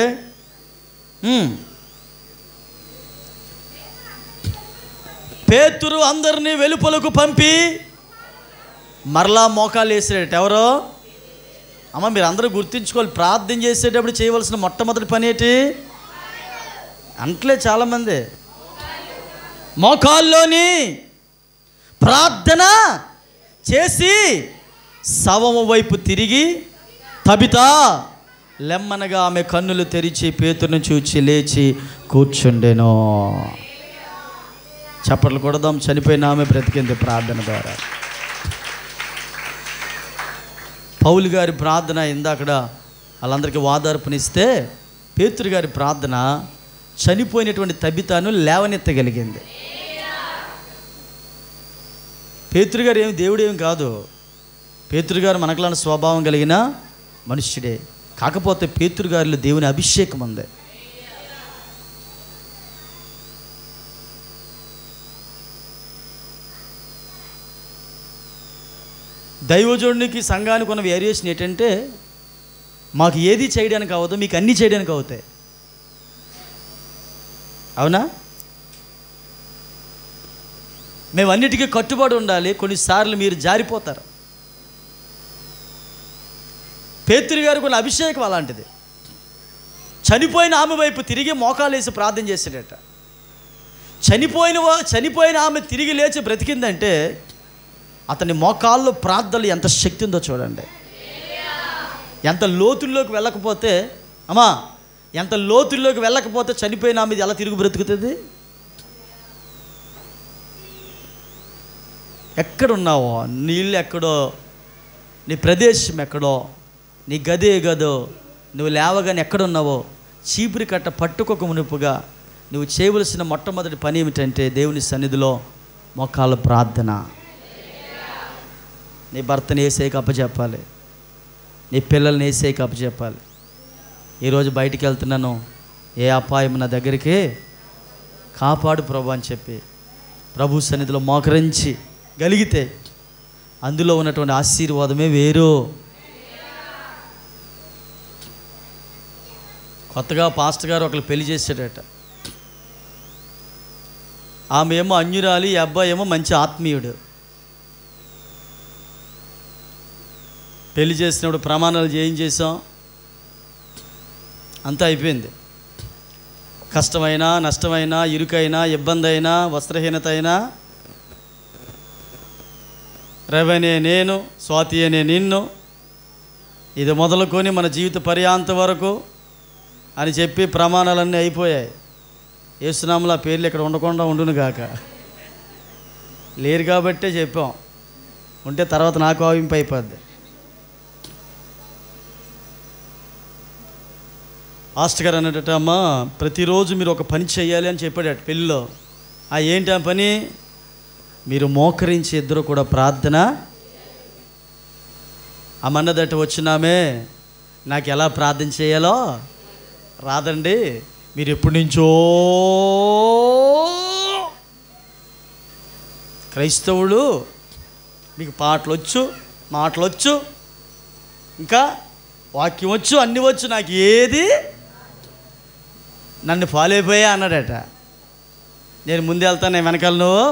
పేతురు అందరినీ వెలుపలకు పంపి మరలా మోకాలు వేసాడట. ఎవరో అమ్మ మీరు అందరూ గుర్తుంచుకోవాలి, ప్రార్థన చేసేటప్పుడు చేయవలసిన మొట్టమొదటి పని ఏంటి అంటలే చాలామంది, మోకాల్లోని ప్రార్థన చేసి శవము వైపు తిరిగి తబితా లెమ్మనగా ఆమె కన్నులు తెరిచి పేతురును చూచి లేచి కూర్చుండెను. చప్పట్లు కొడదాం. చనిపోయిన ఆమె బ్రతికింది ప్రార్థన ద్వారా. పౌలు గారి ప్రార్థన ఇందాకడ వాళ్ళందరికీ వాదార్పునిస్తే, పేతురు గారి ప్రార్థన చనిపోయినటువంటి తబితాను లేవనెత్తగలిగింది. పేతురు గారు దేవుడేమి కాదు, పేతురు గారు మనకులాంటి స్వభావం కలిగిన మనుష్యుడే. కాకపోతే పేతురు గారిలో దేవుని అభిషేకం ఉంది. దైవజనుడికి సంఘానికి ఉన్న వేరియేషన్ ఏంటంటే, మాకు ఏది చేయడానికి అవ్వదు, మీకు అన్నీ చేయడానికి అవుతాయి. అవునా? మేము అన్నిటికీ కట్టుబడి ఉండాలి, కొన్నిసార్లు మీరు జారిపోతారు. పేతురు గారికి ఉన్న అభిషేకం అలాంటిది. చనిపోయిన ఆమె వైపు తిరిగి మోకాలేసి ప్రార్థన చేసాడట. చనిపోయిన ఆమె తిరిగి లేచి బ్రతికిందంటే అతని మోకాల్లో ప్రార్థనలు ఎంత శక్తి ఉందో చూడండి. ఎంత లోతుల్లోకి వెళ్ళకపోతే, ఎంత లోతుల్లోకి వెళ్ళకపోతే చనిపోయిన ఆమె ఎలా తిరిగి బ్రతుకుతుంది? ఎక్కడున్నావో, నీ ఇల్లు ఎక్కడో, నీ ప్రదేశం ఎక్కడో, నీ గదే గదో, నువ్వు లేవగానే ఎక్కడున్నావో చీపురి కట్ట పట్టుకోక మునుపుగా నువ్వు చేయవలసిన మొట్టమొదటి పని ఏమిటంటే దేవుని సన్నిధిలో మోకాళ్ళ ప్రార్థన. నీ భర్తని యేసేకి అప్పచెప్పాలి, నీ పిల్లల్ని యేసేకి అప్పచెప్పాలి. ఈరోజు బయటికి వెళ్తున్నాను, ఏ అపాయం నా దగ్గరికి కాపాడు ప్రభు అని చెప్పి ప్రభు సన్నిధిలో మోకరించి గలిగితే అందులో ఉన్నటువంటి ఆశీర్వాదమే వేరు. కొత్తగా పాస్టర్ గారు ఒకరు పెళ్లి చేశాడట. ఆమె ఏమో అన్యురాలి, ఈ అబ్బాయి ఏమో మంచి ఆత్మీయుడు. పెళ్లి చేసినప్పుడు ప్రమాణాలు చేయించేసాం, అంతా అయిపోయింది. కష్టమైనా, నష్టమైనా, ఇరుకైనా, ఇబ్బంది అయినా, వస్త్రహీనత అయినా, రవనే నేను, స్వాతి అనే నిన్ను, ఇది మొదలుకొని మన జీవిత పర్యాంత వరకు అని చెప్పి ప్రమాణాలన్నీ అయిపోయాయి. యేసునామములో ఆ పేర్లు ఇక్కడ ఉండకుండా ఉండును గాక. లేరు కాబట్టే చెప్పాం, ఉంటే తర్వాత నాకు ఆవింపు అయిపోద్ది. పాస్టర్ గారు అన్నట్టు, అమ్మ ప్రతిరోజు మీరు ఒక పని చేయాలి అని చెప్పాడట పెళ్ళిలో. ఏంటి ఆ పని? మీరు మోకరించి ఇద్దరు కూడా ప్రార్థన. అమ్మన్నదట వచ్చినామే, నాకు ఎలా ప్రార్థన చేయాలో రాదండి, మీరు ఎప్పటి నుంచో క్రైస్తవులు, మీకు పాటలు వచ్చు, మాటలు వచ్చు, ఇంకా వాక్యం వచ్చు, అన్నీ వచ్చు, నాకు ఏది నన్ను ఫాలో అయిపోయా అన్నాడట. నేను ముందు వెళ్తాను, నేను వెనకాల నువ్వు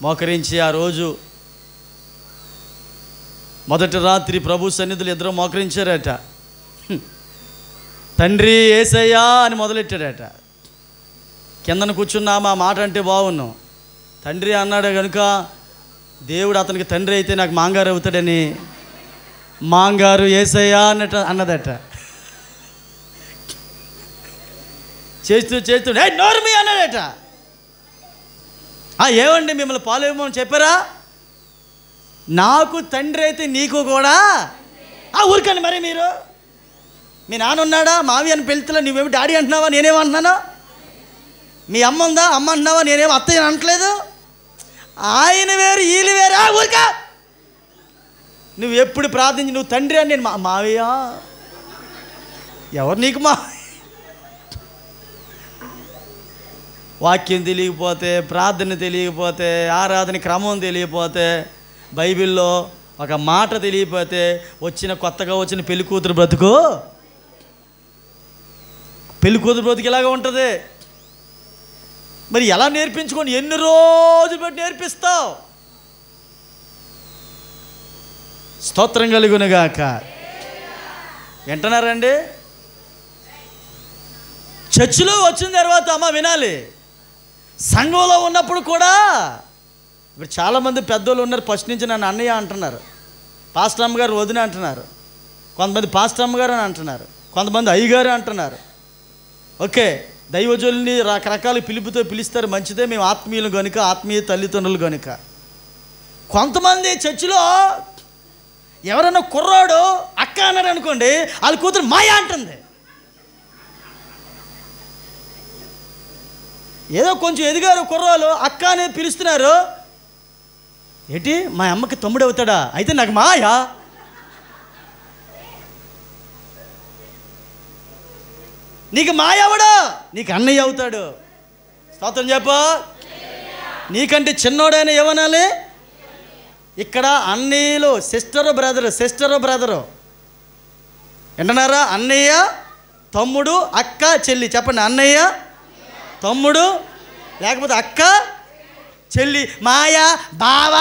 మోకరించి. ఆ రోజు మొదటి రాత్రి ప్రభు సన్నిధులు ఇద్దరు మోకరించారట. తండ్రి యేసయ్యా అని మొదలెట్టాడట. కిందన కూర్చున్నా మా మాట అంటే బాగున్నాం. తండ్రి అన్నాడు కనుక దేవుడు అతనికి తండ్రి అయితే నాకు మాంగారు అవుతాడని మాంగారు యేసయ్యా అన్నదట. చేస్తూ నోర్మి అన్నాడట. ఏమండి మిమ్మల్ని ఫాలో అయ్యమని చెప్పారా? నాకు తండ్రి అయితే నీకు కూడా ఊరికండి. మరి మీరు మీ నాన్న ఉన్నాడా? మావి అని పెళ్తులా నువ్వేమి డాడీ అంటున్నావా, నేనేమంటున్నాను? మీ అమ్మ ఉందా, అమ్మ అంటున్నావా, నేనేం అత్తయ్య అనట్లేదు. ఆయన వేరు వీళ్ళు వేరు. ఊరిక నువ్వు ఎప్పుడు ప్రార్థించి నువ్వు తండ్రి అని నేను మావయ్యా ఎవరు నీకు మా వాక్యం తెలియకపోతే, ప్రార్థన తెలియకపోతే, ఆరాధన క్రమం తెలియకపోతే, బైబిల్లో ఒక మాట తెలియకపోతే కొత్తగా వచ్చిన పెళ్లి కూతురు బ్రతుకు ఇలాగా ఉంటుంది. మరి ఎలా నేర్పించుకొని ఎన్ని రోజులు బట్టి నేర్పిస్తావు? స్తోత్రం కలుగునుగాక. వింటున్నారండి? చర్చిలో వచ్చిన తర్వాత అమ్మ వినాలి. సంఘంలో ఉన్నప్పుడు కూడా ఇప్పుడు చాలామంది పెద్దోళ్ళు ఉన్నారు, ఫస్ట్ నుంచి నన్ను అన్నయ్య అంటున్నారు, పాస్టర్ అమ్మగారు వదిన అంటున్నారు, కొంతమంది పాస్టర్ అమ్మగారు అని అంటున్నారు, కొంతమంది అయ్యగారు అంటున్నారు. ఓకే, దైవజనుల్ని రకరకాల పిలుపుతో పిలుస్తారు, మంచిదే, మేము ఆత్మీయులు కనుక, ఆత్మీయ తల్లిదండ్రులు కనుక. కొంతమంది చర్చిలో ఎవరైనా కుర్రాడు అక్క అన్నాడు అనుకోండి, వాళ్ళ కూతురు మాయా అంటుంది. ఏదో కొంచెం ఎదిగారు కుర్రాలు, అక్క అని పిలుస్తున్నారు. ఏంటి మా అమ్మకి తమ్ముడు అవుతాడా? అయితే నాకు మాయా. నీకు మాయవడా? నీకు అన్నయ్య అవుతాడు. స్తోత్రం చెప్ప. నీకంటే చిన్నోడైనా ఏమనాలి? ఇక్కడ అన్నయ్యలు సిస్టరు బ్రదరు వింటున్నారా? అన్నయ్య, తమ్ముడు, అక్క, చెల్లి. చెప్పండి, అన్నయ్య, తమ్ముడు, లేకపోతే అక్క, చెల్లి, మాయ, బావ.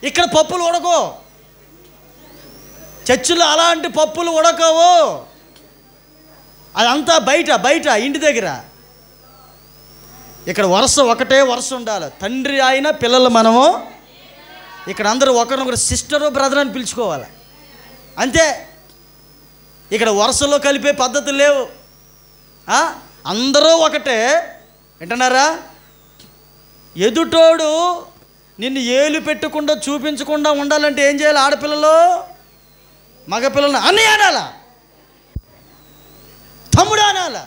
ఇక్కడ పప్పులు ఉడకో, చర్చిలో అలాంటి పప్పులు ఉడకవు. అదంతా బయట ఇంటి దగ్గర. ఇక్కడ ఒకటే వరుస ఉండాలి. తండ్రి అయిన పిల్లలు మనము. ఇక్కడ అందరూ ఒకరినొకరు సిస్టరు బ్రదర్ అని పిలుచుకోవాలి, అంతే. ఇక్కడ వరుసలో కలిపే పద్ధతులు లేవు. అందరూ ఒకటే. వింటున్నారా? ఎదుటోడు నిన్ను ఏలు పెట్టకుండా చూపించకుండా ఉండాలంటే ఏం చేయాలి? ఆడపిల్లలు మగపిల్లలను అన్నయ్య అనాలా, తమ్ముడు అనాలా,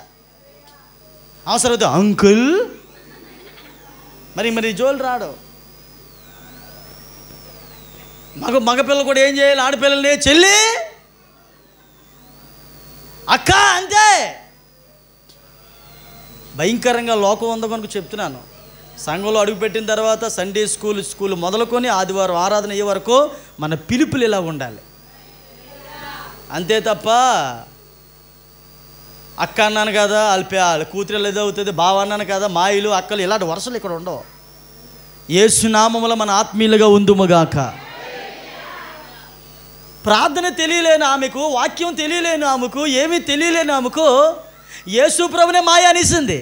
అవసరమైతే అంకుల్. మరి జోలు రాడు. మగపిల్లలు కూడా ఏం చేయాలి? ఆడపిల్లల్ని చెల్లి, అక్క, అంతే. భయంకరంగా లోకం ఉందో కనుక చెప్తున్నాను. సంఘంలో అడుగుపెట్టిన తర్వాత సండే స్కూల్ మొదలుకొని ఆదివారం ఆరాధన అయ్యే వరకు మన పిలుపులు ఇలా ఉండాలి, అంతే తప్ప అక్క అన్నాను కదా, వాళ్ళ కూతురు ఏదో అవుతుంది, బావ అన్నాను కదా, మాయిలు, అక్కలు, ఇలాంటి వరుసలు ఇక్కడ ఉండవు. యేసు నామములో మన ఆత్మీయులుగా ఉందుముగాక. ప్రార్థన తెలియలేని ఆమెకు, వాక్యం తెలియలేని ఆమెకు, ఏమీ తెలియలేని ఆమెకు యేసు ప్రభునే మాయ అనేసింది.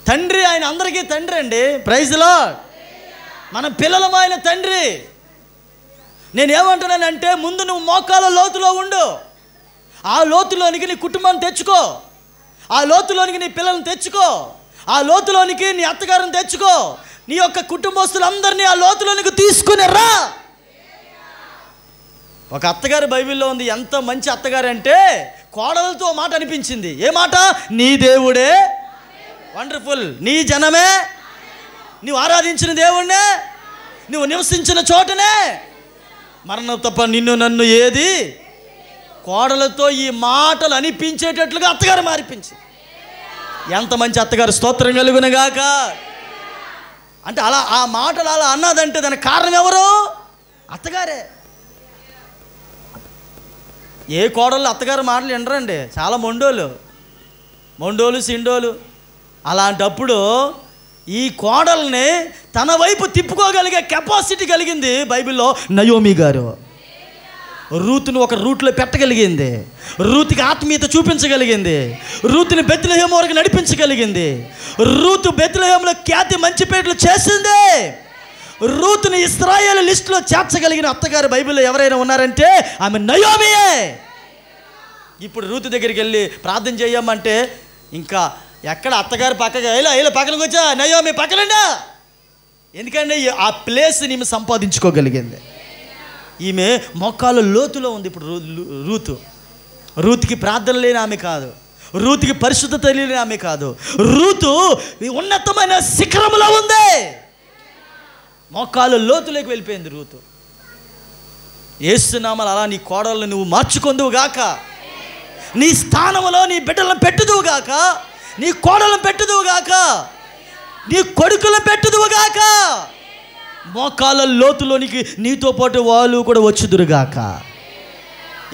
తండ్రి ఆయన అందరికీ తండ్రి అండి. Praise Lord. మన పిల్లలము ఆయన తండ్రి. నేనేమంటున్నానంటే, ముందు నువ్వు మోకాల లోతులో ఉండు. ఆ లోతులోనికి నీ కుటుంబాన్ని తెచ్చుకో, ఆ లోతులోనికి నీ పిల్లల్ని తెచ్చుకో, ఆ లోతులోనికి నీ అత్తగారిని తెచ్చుకో, నీ యొక్క కుటుంబస్తులందరినీ ఆ లోతులోనికి తీసుకుని రా. ఒక అత్తగారు బైబిల్లో ఉంది. ఎంత మంచి అత్తగారు అంటే కోడలతో మాట అనిపించింది. ఏ మాట? నీ దేవుడే వండర్ఫుల్, నీ జనమే, నువ్వు ఆరాధించిన దేవుణ్ణే, నువ్వు నివసించిన చోటనే మరణం తప్ప నిన్ను నన్ను ఏది. కోడలతో ఈ మాటలు అనిపించేటట్లుగా అత్తగారు మారిపించి. ఎంత మంచి అత్తగారు, స్తోత్రం కలుగునుగాక. అంటే అలా ఆ మాటలు అలా అన్నదంటే దానికి కారణం ఎవరు? అత్తగారే. ఏ కోడళ్ళు అత్తగారు మాటలు వినరండి, చాలా మొండోలు సిండోలు. అలాంటప్పుడు ఈ కోడల్ని తన వైపు తిప్పుకోగలిగే కెపాసిటీ కలిగింది బైబిల్లో నయోమి గారు. రూతును ఒక రూట్లో పెట్టగలిగింది, రూతుకి ఆత్మీయత చూపించగలిగింది, రూతుని బెత్లెహేము వరకు నడిపించగలిగింది, రూతు బెత్లెహేములో ఖ్యాతి మంచి పేర్లు చేసింది, రూతుని ఇశ్రాయేలు లిస్టులో చేర్చగలిగిన అత్తగారు బైబిల్లో ఎవరైనా ఉన్నారంటే ఆమె నయోమియే. ఇప్పుడు రూతు దగ్గరికి వెళ్ళి ప్రార్థన చేయమంటే ఇంకా ఎక్కడ అత్తగారు పక్కగా ఇలా పక్కనకి వచ్చా, నయోమి పక్కనండా. ఎందుకంటే ఆ ప్లేస్ని ఈమె సంపాదించుకోగలిగింది. ఈమె మోకాళ్ళ లోతులో ఉంది. ఇప్పుడు రూతుకి ప్రార్థన లేని ఆమె కాదు, రూతుకి పరిశుద్ధత లేని ఆమె కాదు, రూతు ఉన్నతమైన శిఖరంలో ఉంది. మోకాళ్ళ లోతులోకి వెళ్ళిపోయింది రూతు. యేసునామములో అలా నీ కోడలను నువ్వు మార్చుకొందువుగాక, నీ స్థానంలో నీ బిడ్డలను పెట్టుదువుగాక, నీ కోడలను పెట్టుదువుగాక, నీ కొడుకులను పెట్టుదువుగాక. మోకాళ్ళ లోతులోనికి నీతో పాటు వాళ్ళు కూడా వచ్చుదురుగాక.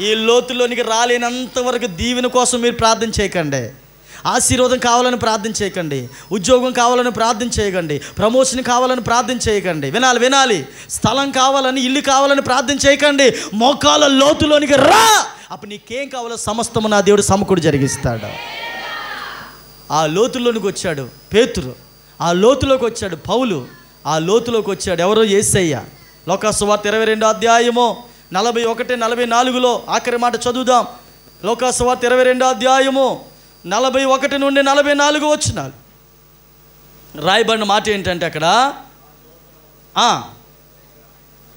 ఈ లోతులోనికి రాలేనంత వరకు దీవెన కోసం మీరు ప్రార్థన చేయకండి, ఆశీర్వాదం కావాలని ప్రార్థన చేయకండి, ఉద్యోగం కావాలని ప్రార్థన చేయకండి, ప్రమోషన్ కావాలని ప్రార్థన చేయకండి. వినాలి, స్థలం కావాలని, ఇల్లు కావాలని ప్రార్థన చేయకండి. మోకాళ్ళ లోతులోనికి రా, అప్పుడు నీకేం కావాలో సమస్తము నా దేవుడు సమకూడి జరిగిస్తాడు. ఆ లోతులోనికి వచ్చాడు పేతురు, ఆ లోతులోకి వచ్చాడు పౌలు, ఆ లోతులోకి వచ్చాడు ఎవరో? యేసయ్య. లోకాసువార్త 22వ అధ్యాయము 41, 44లో ఆఖరి మాట చదువుదాం. లోకాసువార్త 22వ అధ్యాయము 41 నుండి 44 వచనాలు రాయబడిన మాట ఏంటంటే అక్కడ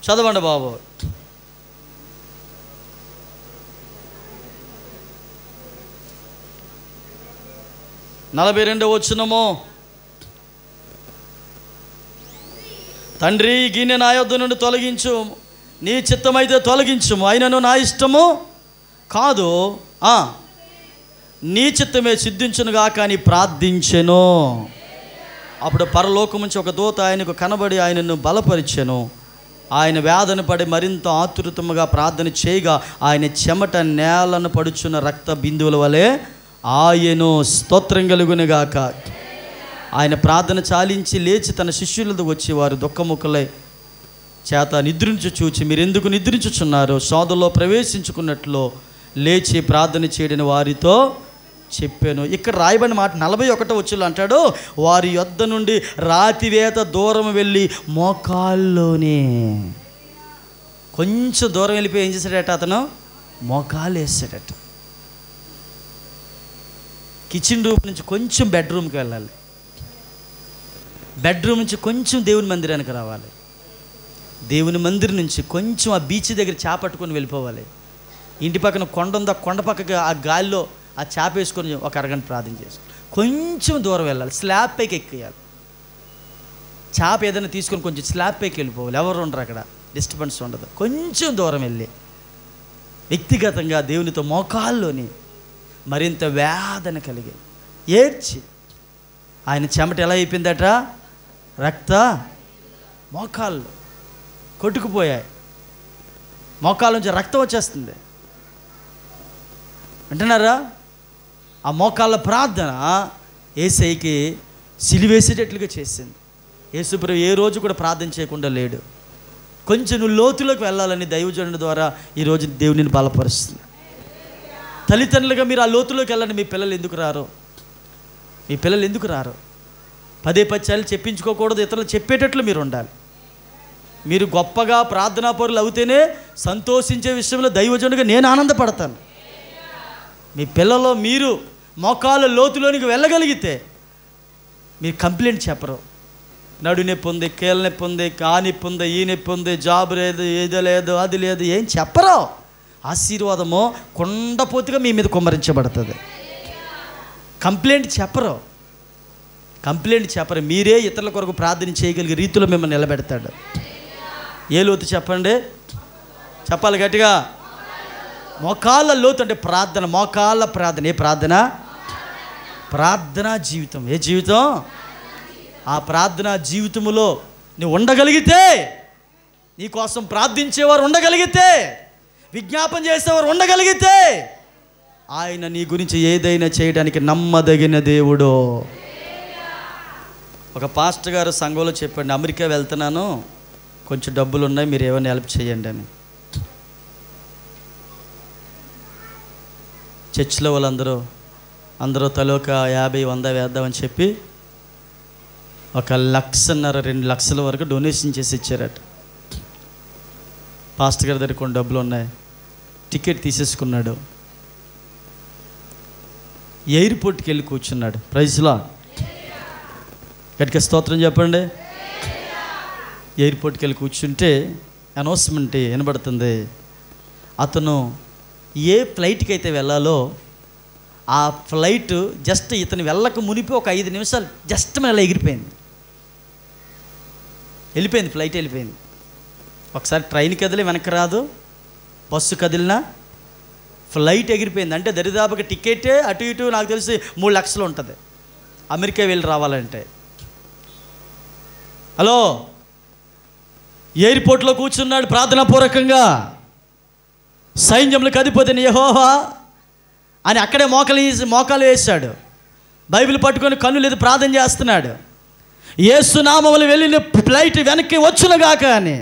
చదవండి బాబు. 42వ వచనము. తండ్రి, ఈ గిన్నె నా యొద్ద నుండి తొలగించు, నీ చిత్తమైతే తొలగించుము, అయినను నా ఇష్టము కాదు, నీ చిత్తమే సిద్ధించునుగా కానీ ప్రార్థించెను. అప్పుడు పరలోకం నుంచి ఒక దూత ఆయనకు కనబడి ఆయనను బలపరిచెను. ఆయన వేదన పడి మరింత ఆతురతముగా ప్రార్థన చేయగా ఆయన చెమట నేలను పడుచున్న రక్త బిందువుల వలె ఆయను. స్తోత్రం కలుగునుగాక. ఆయన ప్రార్థన చాలించి లేచి తన శిష్యులతో వచ్చి వారు దుఃఖముఖులై చేత నిద్రించి చూచి, మీరు ఎందుకు నిద్రించుచున్నారు? సోదలో ప్రవేశించుకున్నట్లు లేచి ప్రార్థన చేయడని వారితో చెప్పాను. ఇక్కడ రాయబడిన మాట 41వ వచనంలో అంటాడు, వారి యొద్ద నుండి రాతివేత దూరం వెళ్ళి మోకాల్లోనే, కొంచెం దూరం వెళ్ళిపోయి ఏం చేశాడట? అతను మోకాలు వేసాడట. కిచెన్ రూమ్ నుంచి కొంచెం బెడ్రూమ్కి వెళ్ళాలి, బెడ్రూమ్ నుంచి కొంచెం దేవుని మందిరానికి రావాలి, దేవుని మందిరం నుంచి కొంచెం ఆ బీచ్ దగ్గర చేపట్టుకొని వెళ్ళిపోవాలి. ఇంటి పక్కన కొండ ఉంది, ఆ కొండ పక్కకి ఆ గాలిలో ఆ చేప వేసుకొని ఒక అరగంట ప్రార్థన చేసుకుని కొంచెం దూరం వెళ్ళాలి, స్లాబ్ పైకి ఎక్కేయాలి. చేప ఏదైనా తీసుకొని కొంచెం స్లాబ్ పైకి వెళ్ళిపోవాలి, ఎవరు ఉండరు అక్కడ, డిస్టర్బెన్స్ ఉండదు. కొంచెం దూరం వెళ్ళి వ్యక్తిగతంగా దేవునితో మోకాల్లోని మరింత వేదన కలిగి ఏడ్చి, ఆయన చెమట ఎలా అయిపోయిందట? రక్త మోకాళ్ళు కొట్టుకుపోయాయి, మోకాళ్ళ నుంచి రక్తం వచ్చేస్తుంది. అంటున్నారా? ఆ మోకాళ్ళ ప్రార్థన యేసయ్యకి సిలివేసేటట్లుగా చేసింది. యేసుప్రభు ఏ రోజు కూడా ప్రార్థన చేయకుండా లేడు. కొంచెం నువ్వు లోతులోకి వెళ్ళాలని దైవజనుడి ద్వారా ఈరోజు దేవునిని బలపరుస్తుంది. తల్లిదండ్రులుగా మీరు ఆ లోతులోకి వెళ్ళండి. మీ పిల్లలు ఎందుకు రారు? మీ పిల్లలు ఎందుకు రారు? 10 పచ్చాలు చెప్పించుకోకూడదు, ఇతరులు చెప్పేటట్లు మీరు ఉండాలి. మీరు గొప్పగా ప్రార్థనా పరులు అవుతేనే సంతోషించే విషయంలో దైవజనుడిగా నేను ఆనందపడతాను. మీ పిల్లల్లో మీరు మోకాళ్ళ లోతులోనికి వెళ్ళగలిగితే మీరు కంప్లైంట్ చెప్పరు. నడు నొప్పి ఉంది, కీళ్ళ నొప్పి ఉంది, ఆ నొప్పి ఉంది, ఈ నొప్పి ఉంది, జాబ్ లేదు, ఏదో లేదు, అది లేదు, ఏం చెప్పరు. ఆశీర్వాదము కొండపోతుగా మీ మీద కుమ్మరించబడుతుంది. కంప్లైంట్ చెప్పరు, కంప్లైంట్ చెప్పరు. మీరే ఇతరుల కొరకు ప్రార్థన చేయగలిగే రీతిలో మిమ్మల్ని నిలబెడతాడు. ఏ లోతు చెప్పండి, చెప్పాలి గట్టిగా. మోకాళ్ళ లోతు అంటే ప్రార్థన, మోకాళ్ళ ప్రార్థన. ఏ ప్రార్థన? ప్రార్థనా జీవితం. ఏ జీవితం? ఆ ప్రార్థనా జీవితంలో నువ్వు ఉండగలిగితే, నీకోసం ప్రార్థించేవారు ఉండగలిగితే, విజ్ఞాపన చేసేవారు ఉండగలిగితే, ఆయన నీ గురించి ఏదైనా చేయడానికి నమ్మదగిన దేవుడు. ఒక పాస్టర్ గారు సంఘంలో చెప్పండి, అమెరికా వెళ్తున్నాను, కొంచెం డబ్బులు ఉన్నాయి, మీరు ఏమైనా హెల్ప్ చేయండి అని. చర్చిలో వాళ్ళందరూ తలోక 50-100 వేద్దామని చెప్పి 1,50,000-2 లక్షల వరకు డొనేషన్ చేసి ఇచ్చారట. పాస్టర్ గారి దగ్గర కొన్ని డబ్బులు ఉన్నాయి, టికెట్ తీసేసుకున్నాడు, ఎయిర్పోర్ట్కి వెళ్ళి కూర్చున్నాడు. ప్రైజ్లా గట్టిగా స్తోత్రం చెప్పండి. ఎయిర్పోర్ట్కి వెళ్ళి కూర్చుంటే అనౌన్స్మెంట్ వినబడుతుంది. అతను ఏ ఫ్లైట్కి అయితే వెళ్ళాలో ఆ ఫ్లైట్ జస్ట్ ఇతను వెళ్ళక మునిపి ఒక 5 నిమిషాలు జస్ట్ మన ఎగిరిపోయింది, ఫ్లైట్ వెళ్ళిపోయింది. ఒకసారి ట్రైన్ కదిలి వెనక్కి రాదు, బస్సు కదిలినా ఫ్లైట్ ఎగిరిపోయింది. అంటే దరిదాపుగా టికెటే అటు ఇటు నాకు తెలిసి 3 లక్షలు ఉంటుంది అమెరికా వెళ్ళి రావాలంటే. హలో, ఎయిర్పోర్ట్లో కూర్చున్నాడు ప్రార్థనాపూర్వకంగా. సైన్యములకు అధిపతిని యెహోవా అని అక్కడే మోకాలు వేశాడు. బైబిల్ పట్టుకొని కన్నులు ఎది ప్రార్థన చేస్తున్నాడు. యేసు నామములో వెళ్ళిన ఫ్లైట్ వెనక్కి వచ్చునుగాక అని.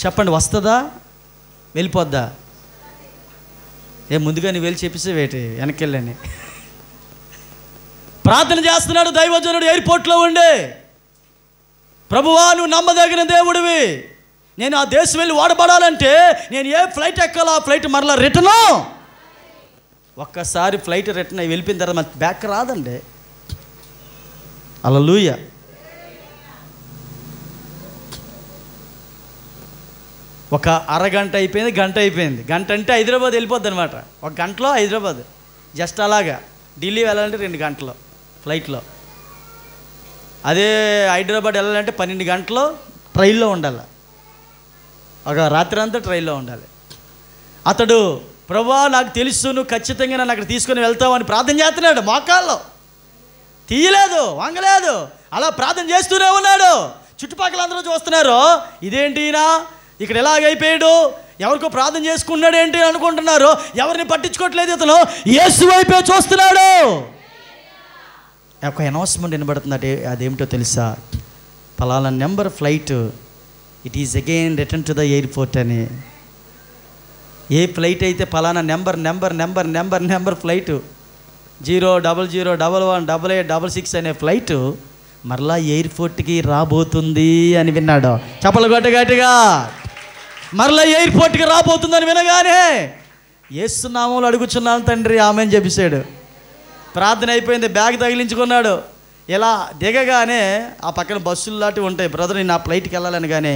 చెప్పండి, వస్తుందా వెళ్ళిపోద్దా? ముందుగా నీ వెళ్ళి చెప్పేసి వేటి వెనక్కి వెళ్ళని ప్రార్థన చేస్తున్నాడు దైవజనుడు ఎయిర్పోర్ట్లో ఉండే. ప్రభువా, నువ్వు నమ్మదగిన దేవుడివి, నేను ఆ దేశం వెళ్ళి వాడబడాలంటే నేను ఏ ఫ్లైట్ ఎక్కాలో ఆ ఫ్లైట్ మరలా రిటర్ను. ఒక్కసారి ఫ్లైట్ రిటర్న్ అయ్యి వెళ్ళిపోయిన తర్వాత మనకి బ్యాక్ రాదండి. హల్లెలూయా. ఒక అరగంట అయిపోయింది, గంట అయిపోయింది. గంట అంటే హైదరాబాద్ వెళ్ళిపోద్ది అనమాట. ఒక గంటలో హైదరాబాద్. జస్ట్ అలాగా ఢిల్లీ వెళ్ళాలంటే 2 గంటలు ఫ్లైట్లో. అదే హైదరాబాద్ వెళ్ళాలంటే 12 గంటలు ట్రైన్లో ఉండాలి. ఒక రాత్రి అంతా ట్రైన్లో ఉండాలి. అతడు, ప్రభువా నాకు తెలుసు, నువ్వు ఖచ్చితంగా నన్ను అక్కడ తీసుకొని వెళ్తావని ప్రార్థన చేస్తున్నాడు. మోకాల్లో తీయలేదు, వంగలేదు, అలా ప్రార్థన చేస్తూనే ఉన్నాడు. చుట్టుపక్కల అందరూ చూస్తున్నారు, ఇదేంటినా ఇక్కడ ఎలాగైపోయాడు, ఎవరికో ప్రార్థన చేసుకున్నాడు ఏంటి అనుకుంటున్నారు. ఎవరిని పట్టించుకోవట్లేదు, ఇతను యేసు వైపే చూస్తున్నాడు. ఒక అనౌన్స్మెంట్ వినబడుతుంది. అదేమిటో తెలుసా? పలానా number flight, it is again return to the airport అని. ఏ ఫ్లైట్ అయితే పలానా నెంబర్ ఫ్లైటు 000118866 అనే ఫ్లైటు మరలా ఎయిర్పోర్ట్కి రాబోతుంది అని విన్నాడు. చప్పలు గట్టిగా మరలా ఎయిర్పోర్ట్కి రాబోతుందని వినగానే యేసు నామములో అడుగుచున్నాను తండ్రి, ఆమెను చెప్పేశాడు. ప్రార్థన అయిపోయింది, బ్యాగ్ తగిలించుకున్నాడు. ఇలా దిగగానే ఆ పక్కన బస్సులు లాంటివి ఉంటాయి. బ్రదర్, నేను ఆ ఫ్లైట్కి వెళ్ళాలని కానీ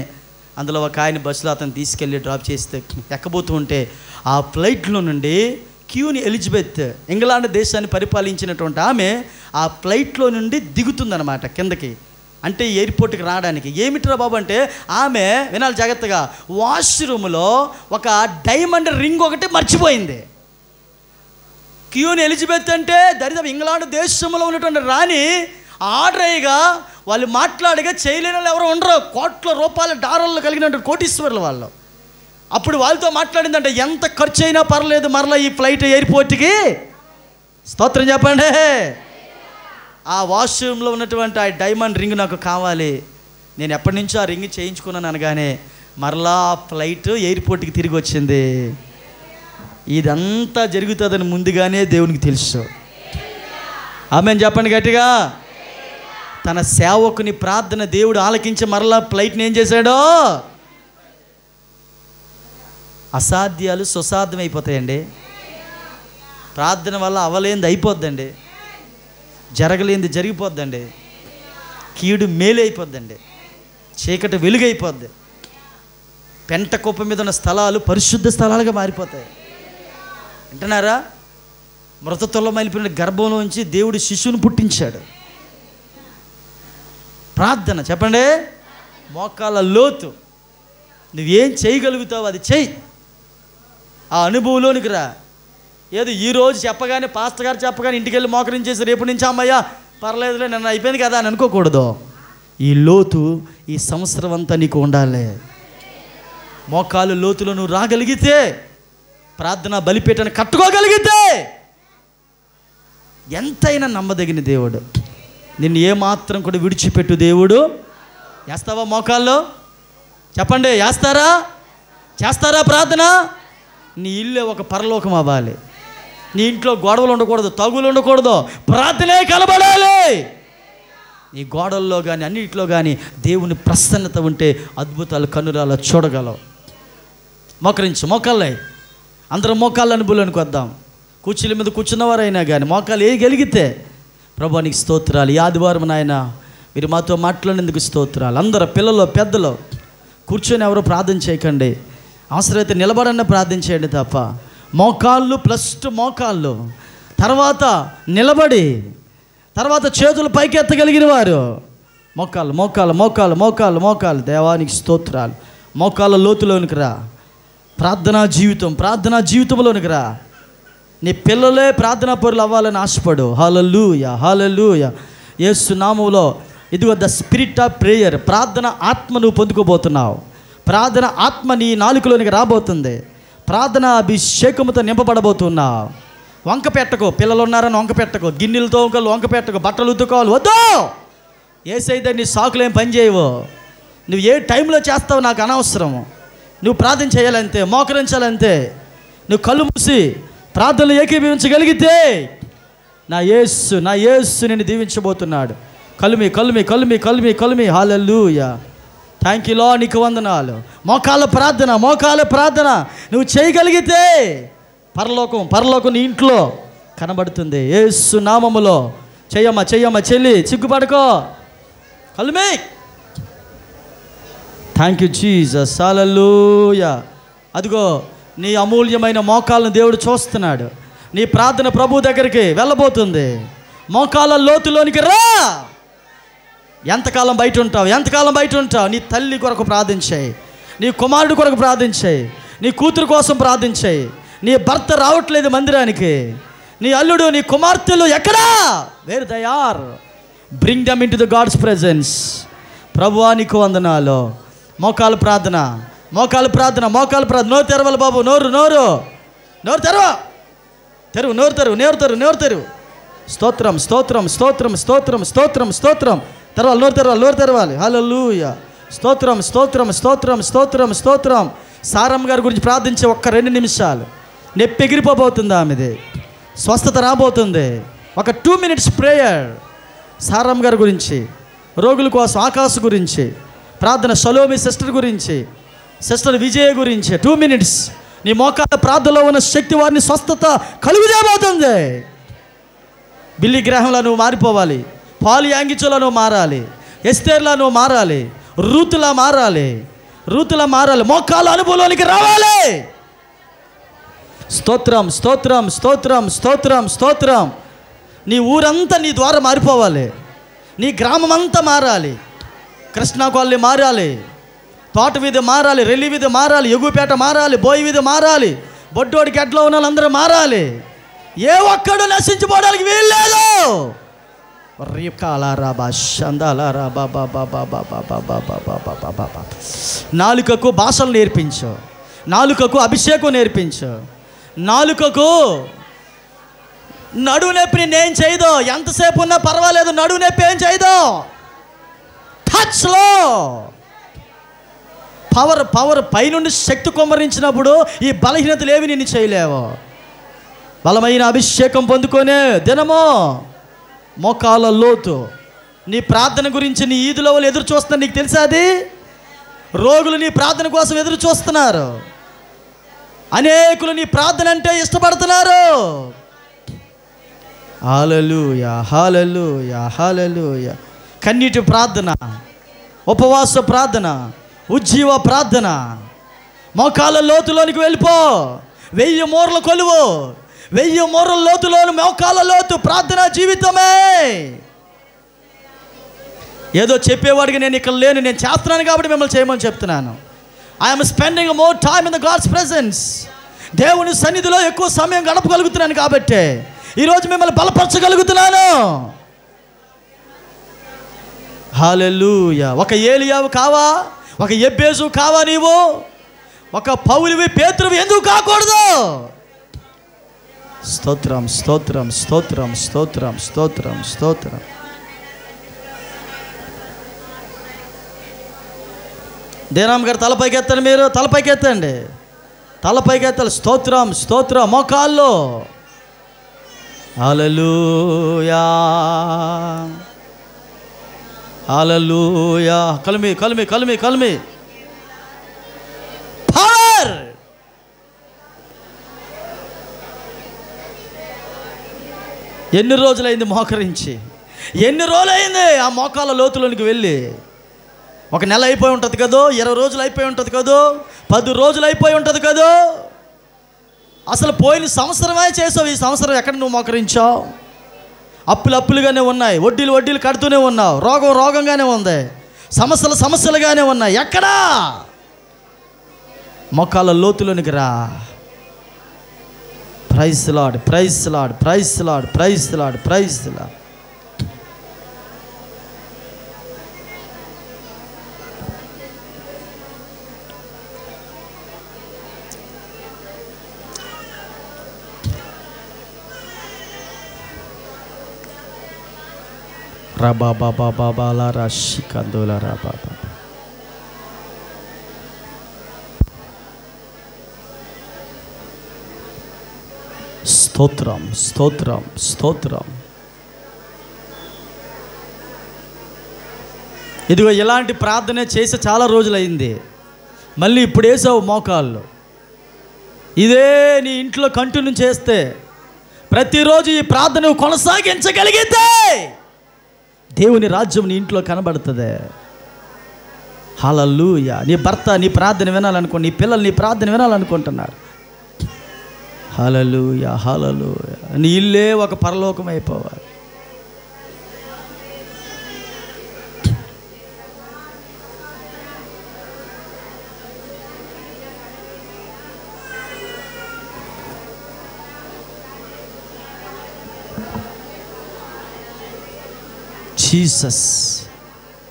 అందులో ఒక ఆయన బస్సులో అతను తీసుకెళ్ళి డ్రాప్ చేస్తే ఎక్కబోతూ ఉంటే ఆ ఫ్లైట్లో నుండి క్యూన్ ఎలిజబెత్, ఇంగ్లాండ్ దేశాన్ని పరిపాలించినటువంటి ఆమె ఆ ఫ్లైట్లో నుండి దిగుతుందన్నమాట కిందకి. అంటే ఎయిర్పోర్ట్కి రావడానికి. ఏమిట్రా బాబు అంటే, ఆమె వినాలి జాగ్రత్తగా, వాష్రూమ్లో ఒక డైమండ్ రింగ్ ఒకటి మర్చిపోయింది. క్యూన్ ఎలిజబెత్ అంటే దరిదాపు ఇంగ్లాండ్ దేశంలో ఉన్నటువంటి రాణి. ఆర్డర్ అయ్యగా వాళ్ళు మాట్లాడగా చేయలేని వాళ్ళు ఎవరు ఉండరు. కోట్ల రూపాయల డాలర్లు కలిగినటువంటి కోటీశ్వర్లు వాళ్ళు. అప్పుడు వాళ్ళతో మాట్లాడిందంటే, ఎంత ఖర్చు అయినా పర్లేదు, మరలా ఈ ఫ్లైట్ ఎయిర్పోర్ట్కి స్తోత్రం చెప్పండి. ఆ వాష్రూమ్లో ఉన్నటువంటి ఆ డైమండ్ రింగ్ నాకు కావాలి, నేను ఎప్పటి నుంచో ఆ రింగ్ చేయించుకున్నాను అనగానే మరలా ఫ్లైట్ ఎయిర్పోర్ట్కి తిరిగి వచ్చింది. ఇదంతా జరుగుతుందని ముందుగానే దేవునికి తెలుసు. ఆమేన్ చెప్పండి గట్టిగా. తన సేవకుని ప్రార్థన దేవుడు ఆలకించి మరలా ఫ్లైట్ని ఏం చేశాడో. అసాధ్యాలు సుసాధ్యం అయిపోతాయండి. ప్రార్థన వల్ల అవలేంది అయిపోద్దండి. జరగలేనిది జరిగిపోద్దండి. కీడు మేలైపోద్దండి. చీకటి వెలుగైపోద్ది. పెంట కుప్ప మీద ఉన్న స్థలాలు పరిశుద్ధ స్థలాలుగా మారిపోతాయి. వింటున్నారా? మృతత్వంలో మైలిపోయిన గర్భంలోంచి దేవుడు శిశువుని పుట్టించాడు. ప్రార్థన చెప్పండి. మోకాళ్ళ లోతు. నువ్వేం చేయగలుగుతావు అది చెయ్యి. ఆ అనుభవంలోనికి రా. ఏదో ఈరోజు చెప్పగానే, పాస్టర్ గారు చెప్పగానే ఇంటికి వెళ్ళి మోకరించేసి రేపు నుంచి అమ్మయ్యా పర్లేదులే నన్ను అయిపోయింది కదా అని అనుకోకూడదు. ఈ లోతు ఈ సంవత్సరం అంతా నీకు ఉండాలి. మోకాలు లోతులో నువ్వు రాగలిగితే, ప్రార్థన బలిపీఠాన్ని కట్టుకోగలిగితే, ఎంతైనా నమ్మదగిన దేవుడు. నిన్ను ఏమాత్రం కూడా విడిచిపెట్టు దేవుడు. వేస్తావా మోకాల్లో? చెప్పండి, వేస్తారా? చేస్తారా ప్రార్థన? నీ ఇల్లే ఒక పరలోకం అవ్వాలి. నీ ఇంట్లో గొడవలు ఉండకూడదు, తగులు ఉండకూడదు, ప్రార్థనే కనబడాలి. నీ గోడల్లో కానీ అన్నింటిలో కానీ దేవుని ప్రసన్నత ఉంటే అద్భుతాలు కన్నురాలో చూడగలవు. మోకరించు, మోకాళ్ళే. అందరం మోకాళ్ళ అనుభవానికి వద్దాం. కుర్చీల మీద కూర్చున్నవారైనా కానీ మోకాలు వేయగలిగితే, ప్రభువా నీకు స్తోత్రాలు. ఈ ఆదివారం నాయన మీరు మాతో మాట్లాడినందుకు స్తోత్రాలు. అందరూ పిల్లలు పెద్దలు కూర్చొని ఎవరో ప్రార్థన చేయకండి. అవసరమైతే నిలబడన్న ప్రార్థన చేయండి తప్ప. మోకాళ్ళు ప్లస్ మోకాళ్ళు, తర్వాత నిలబడి, తర్వాత చేతులు పైకి ఎత్తగలిగిన వారు మోకాళ్ళు మోకాళ్ళు మోకాళ్ళు మోకాళ్ళు మోకాళ్ళు. దేవానికి స్తోత్రాలు. మోకాళ్ళ లోతులోనికి రా. ప్రార్థనా జీవితంలోనికి రా. నీ పిల్లలే ప్రార్థనా పరులు అవ్వాలని ఆశపడు. హల్లెలూయా, హల్లెలూయా. యేసు నామములో ఇదిగో ద స్పిరిట్ ఆఫ్ ప్రేయర్, ప్రార్థన ఆత్మ నువ్వు పొందుకోబోతున్నావు. ప్రార్థన ఆత్మ నీ నాలుకలోనికి రాబోతుంది. ప్రార్థన అభిషేకముతో నింపబడబోతున్నావు. వంక పెట్టకు. పిల్లలు ఉన్నారని వంక పెట్టకు. గిన్నెలతో వంక పెట్టకు. బట్టలు ఉతుకోవాలి వద్దు. ఏసైతే నీ సాకులేం పని చేయవు. నువ్వు ఏ టైంలో చేస్తావు నాకు అనవసరము. నువ్వు ప్రార్థన చేయాలంతే, మోకరించాలంతే. నువ్వు కళ్ళు మూసి ప్రార్థనలు ఏకీభవించగలిగితే నా యేసు నిన్ను దీవించబోతున్నాడు. కలుమి. హల్లెలూయా. థ్యాంక్ యూ లార్డ్, నీకు వందనాలు. మోకాళ్ళ ప్రార్థన నువ్వు చేయగలిగితే పరలోకం నీ ఇంట్లో కనబడుతుంది. యేసు నామములో చెయ్యమ్మ చెల్లి, సిగ్గుపడుకో. కలుమి. Thank you Jesus. హల్లెలూయా. అదిగో నీ అమూల్యమైన మోకాళ్ళను దేవుడు చూస్తున్నాడు. నీ ప్రార్థన ప్రభు దగ్గరికి వెళ్ళబోతుంది. మోకాళ్ళ లోతులోనికి రా. ఎంతకాలం బయట ఉంటావు? నీ తల్లి కొరకు ప్రార్థించాయి, నీ కుమారుడు కొరకు ప్రార్థించాయి, నీ కూతురు కోసం ప్రార్థించాయి. నీ భర్త రావట్లేదు మందిరానికి, నీ అల్లుడు నీ కుమార్తెలు ఎక్కడా? Where they are, bring them into the God's presence. ప్రభువా నీకు వందనాలు. మోకాలు ప్రార్థన. నోరు తెరవాలి బాబు. నోరు తెరవు. స్తోత్రం. నోరు తెరవాలి. హల్లెలూయా. స్తోత్రం. సారమ్మ గారి గురించి ప్రార్థించే ఒక్క 2 నిమిషాలు. నొప్పి ఎగిరిపోబోతుంది, ఆమెది స్వస్థత రాబోతుంది. ఒక 2 minutes ప్రేయర్. సారమ్మ గారి గురించి, రోగుల కోసం ఆకాశ గురించి ప్రార్థన. సలోమి సిస్టర్ గురించి, సిస్టర్ విజయ గురించి 2 minutes. నీ మోకాళ్ళ ప్రార్థనలో ఉన్న శక్తి వారిని స్వస్థత కలుగుజేయబోతుంది. బిల్లీ గ్రాహంలో నువ్వు మారిపోవాలి. పాలు యాంగిచోలో నువ్వు మారాలి. ఎస్తేర్లా నువ్వు మారాలి. రూతులా మారాలి. మోకాళ్ళ అనుభవంలోనికి రావాలి. స్తోత్రం. నీ ఊరంతా నీ ద్వారా మారిపోవాలి. నీ గ్రామం అంతా మారాలి. కృష్ణా కాలనీ మారాలి, తోట వీధి మారాలి, రెల్లి వీధి మారాలి, ఎగుపేట మారాలి, బోయి వీధి మారాలి, బొడ్డోడికి ఎడ్లో ఉన్న వాళ్ళందరూ మారాలి. ఏ ఒక్కడు నశించిపోవడానికి వీల్లేదు. నాలుకకు భాషలు నేర్పించు. నాలుకకు అభిషేకం నేర్పించు. నాలుకకు నడువు నొప్పి నేను చేయదు. ఎంతసేపు ఉన్నా పర్వాలేదు. నడువు నొప్పి ఏం చేయదు. టచ్లో పవర్ పైనుండి శక్తి కుమ్మరించినప్పుడు ఈ బలహీనతలు ఏవి నిన్ను చేయలేవు. బలమైన అభిషేకం పొందుకొనే దినమో మోకాళ్ళ లోతు. నీ ప్రార్థన గురించి నీ ఈదులో వాళ్ళు ఎదురు చూస్తున్నారు. నీకు తెలుసా అది? రోగులు నీ ప్రార్థన కోసం ఎదురు చూస్తున్నారు. అనేకులు నీ ప్రార్థన అంటే ఇష్టపడుతున్నారు. హల్లెలూయా, హల్లెలూయా, హల్లెలూయా. కన్నీటి ప్రార్థన, ఉపవాస ప్రార్థన, ఉజ్జీవ ప్రార్థన. మోకాళ్ళ లోతులోనికి వెళ్ళిపో. 1000 మూరల కొలువు, 1000 మూరల లోతులోని మోకాళ్ళ లోతు ప్రార్థన జీవితమే. ఏదో చెప్పేవాడికి నేను ఇక్కడ లేను, నేను చేస్తున్నాను కాబట్టి మిమ్మల్ని చేయమని చెప్తున్నాను. I'm spending more time in the God's presence. దేవుని సన్నిధిలో ఎక్కువ సమయం గడపగలుగుతున్నాను కాబట్టి ఈరోజు మిమ్మల్ని బలపరచగలుగుతున్నాను. హల్లెలూయా. ఒక ఏలియావు కావా? ఒక ఎబ్బేసు కావా? నీవు ఒక పౌలువి, పేతురువి ఎందుకు కాకూడదు? స్తోత్రం, స్తోత్రం, స్తోత్రం, స్తోత్రం, స్తోత్రం, స్తోత్రం. దేనామ్ గారు తలపైకి ఎత్తండి. మీరు తలపైకి ఎత్తండి, తలపైకి ఎత్తాలి. స్తోత్రం, స్తోత్రం. మోకాల్లో. హల్లెలూయా, హల్లెలూయా. కలిమి, కలిమి, కలిమి, కలిమి. పవర్. ఎన్ని రోజులైంది మోకరించి? ఎన్ని రోజులైంది ఆ మోకాళ్ళ లోతులోనికి వెళ్ళి? 1 నెల అయిపోయి ఉంటుంది కదో, 20 రోజులు అయిపోయి ఉంటుంది కదో, 10 రోజులు అయిపోయి ఉంటుంది కదో. అసలు పోయిన సంవత్సరమే చేసావు, ఈ సంవత్సరం ఎక్కడ నువ్వు మోకరించావు? అప్పులు అప్పులుగానే ఉన్నాయి, వడ్డీలు వడ్డీలు కడుతూనే ఉన్నావు, రోగం రోగంగానే ఉంది, సమస్యలు సమస్యలుగానే ఉన్నాయి. ఎక్కడా? మోకాళ్ళ లోతులోనికి రా. Praise Lord, praise Lord, praise Lord, praise Lord, praise Lord. రబా బాబా బాబాలా రాశి కందుల రబా బాబా. స్తోత్రం, స్తోత్రం, స్తోత్రం. ఇదిగో ఇలాంటి ప్రార్థన చేసి చాలా రోజులైంది. మళ్ళీ ఇప్పుడు వేసావు మోకాళ్ళు. ఇదే నీ ఇంట్లో కంటిన్యూ చేస్తే, ప్రతిరోజు ఈ ప్రార్థన కొనసాగించగలిగితే దేవుని రాజ్యం నీ ఇంట్లో కనబడుతుంది. హల్లెలూయా. నీ భర్త నీ ప్రార్థన వినాలనుకో, నీ పిల్లలు నీ ప్రార్థన వినాలనుకుంటున్నారు. హల్లెలూయా, హల్లెలూయా. నీ ఇల్లే ఒక పరలోకం అయిపోవాలి. జీసస్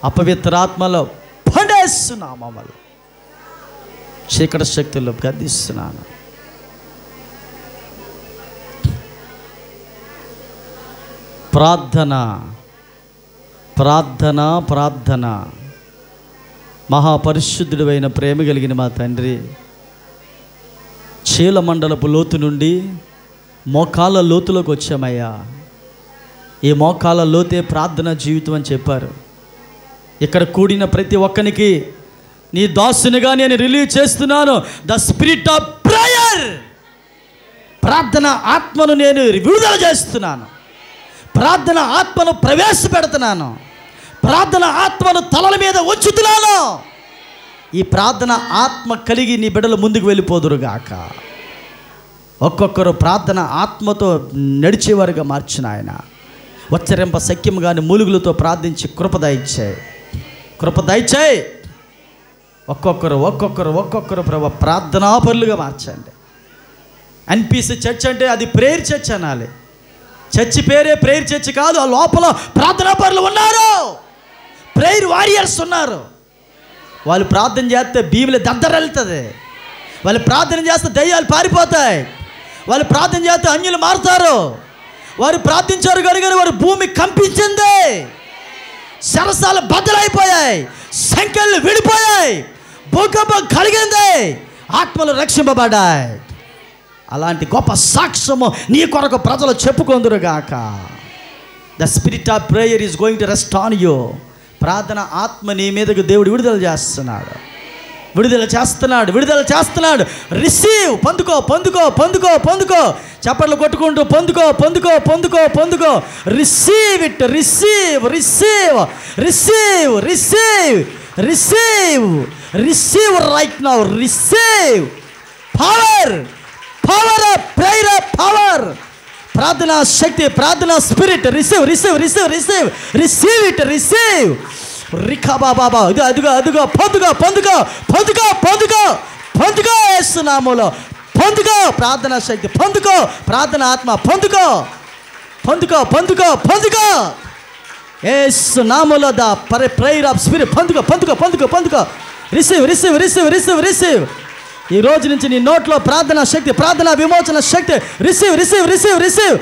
అపవిత్రాత్మలో పడేస్తున్నాము, మమ్మల్ని చీకటి శక్తుల్లో గద్దిస్తున్నాను. ప్రార్థన, ప్రార్థన, ప్రార్థన. మహాపరిశుద్ధుడు అయిన ప్రేమ కలిగిన మా తండ్రి, చీలమండలపు లోతు నుండి మోకాళ్ళ లోతులోకి వచ్చామయ్యా. ఈ మోకాళ్ళ లోతే ప్రార్థన జీవితం అని చెప్పారు. ఇక్కడ కూడిన ప్రతి ఒక్కరికి నీ దాసునిగా నేను రిలీజ్ చేస్తున్నాను. The spirit of prayer. ప్రార్థన ఆత్మను నేను విడుదల చేస్తున్నాను. ప్రార్థన ఆత్మను ప్రవేశపెడుతున్నాను. ప్రార్థన ఆత్మను తలల మీద ఉంచుతున్నాను. ఈ ప్రార్థన ఆత్మ కలిగి నీ బిడ్డలు ముందుకు వెళ్ళిపోదురుగాక. ఒక్కొక్కరు ప్రార్థన ఆత్మతో నడిచేవారుగా మార్చిన ఆయన. ఉచ్చరింప సఖ్యం కానీ మూలుగులతో ప్రార్థించి కృప దయచేయి, కృప దయచేయి. ఒక్కొక్కరు ఒక్కొక్కరు ఒక్కొక్కరు ప్రభు ప్రార్థనాపరులుగా మార్చండి. ఎన్పిసి చర్చ్ అంటే అది ప్రేయర్ చర్చ్ అనాలి. చర్చి పేరే ప్రేయర్ చర్చ్ కాదు. ఆ లోపల ప్రార్థనాపరులు ఉన్నారు, ప్రేయర్ వారియర్స్ ఉన్నారు. వాళ్ళు ప్రార్థన చేస్తే భీములు దద్దరెళ్తుంది. వాళ్ళు ప్రార్థన చేస్తే దయ్యాలు పారిపోతాయి. వాళ్ళు ప్రార్థన చేస్తే అన్యులు మారుతారు. వారు ప్రార్థించారు కనుక వారి భూమి కంపించింది, సరసాలు బద్దలైపోయాయి, సంఖ్యలు విడిపోయాయి, భూకంపం కలిగింది, ఆత్మలు రక్షింపబడ్డాయి. అలాంటి గొప్ప సాక్ష్యము నీ కొరకు ప్రజలు చెప్పుకొందురుగాక. The spirit of prayer is going to rest on you. ప్రార్థన ఆత్మ నీ మీదకు దేవుడు విడుదల చేస్తున్నాడు. విడుదల చేస్తున్నాడు, విడుదల చేస్తున్నాడు. రిసీవ్, పొందుకో పొందుకో పొందుకో పొందుకో. చప్పట్లు కొట్టుకుంటూ పొందుకో పొందుకో పొందుకో పొందుకో. Receive it, receive receive receive receive receive receive right now. Receive power, power of prayer, power, ప్రార్థనా శక్తి, ప్రార్థనా spirit. Receive receive receive receive receive it, receive. రిఖా బాబా, ఇది అదుగో అదుగో. పొందుకో పొందుకో పొందుకో పొందుకో పొందుకో. యేసు నామములో పొందుకో ప్రార్థనా శక్తి, పొందుకో ప్రార్థనా ఆత్మ, పొందుకో పొందుకో పొందుకో పొందుకో. యేసు నామములో ద ప్రేయర్ ఆఫ్ స్పిరిట్. పొందుకో పొందుకో పొందుకో పొందుకో. Receive receive receive receive receive. ఈ రోజు నుంచి నీ నోట్లో ప్రార్థనా శక్తి, ప్రార్థనా విమోచన శక్తి. Receive receive receive receive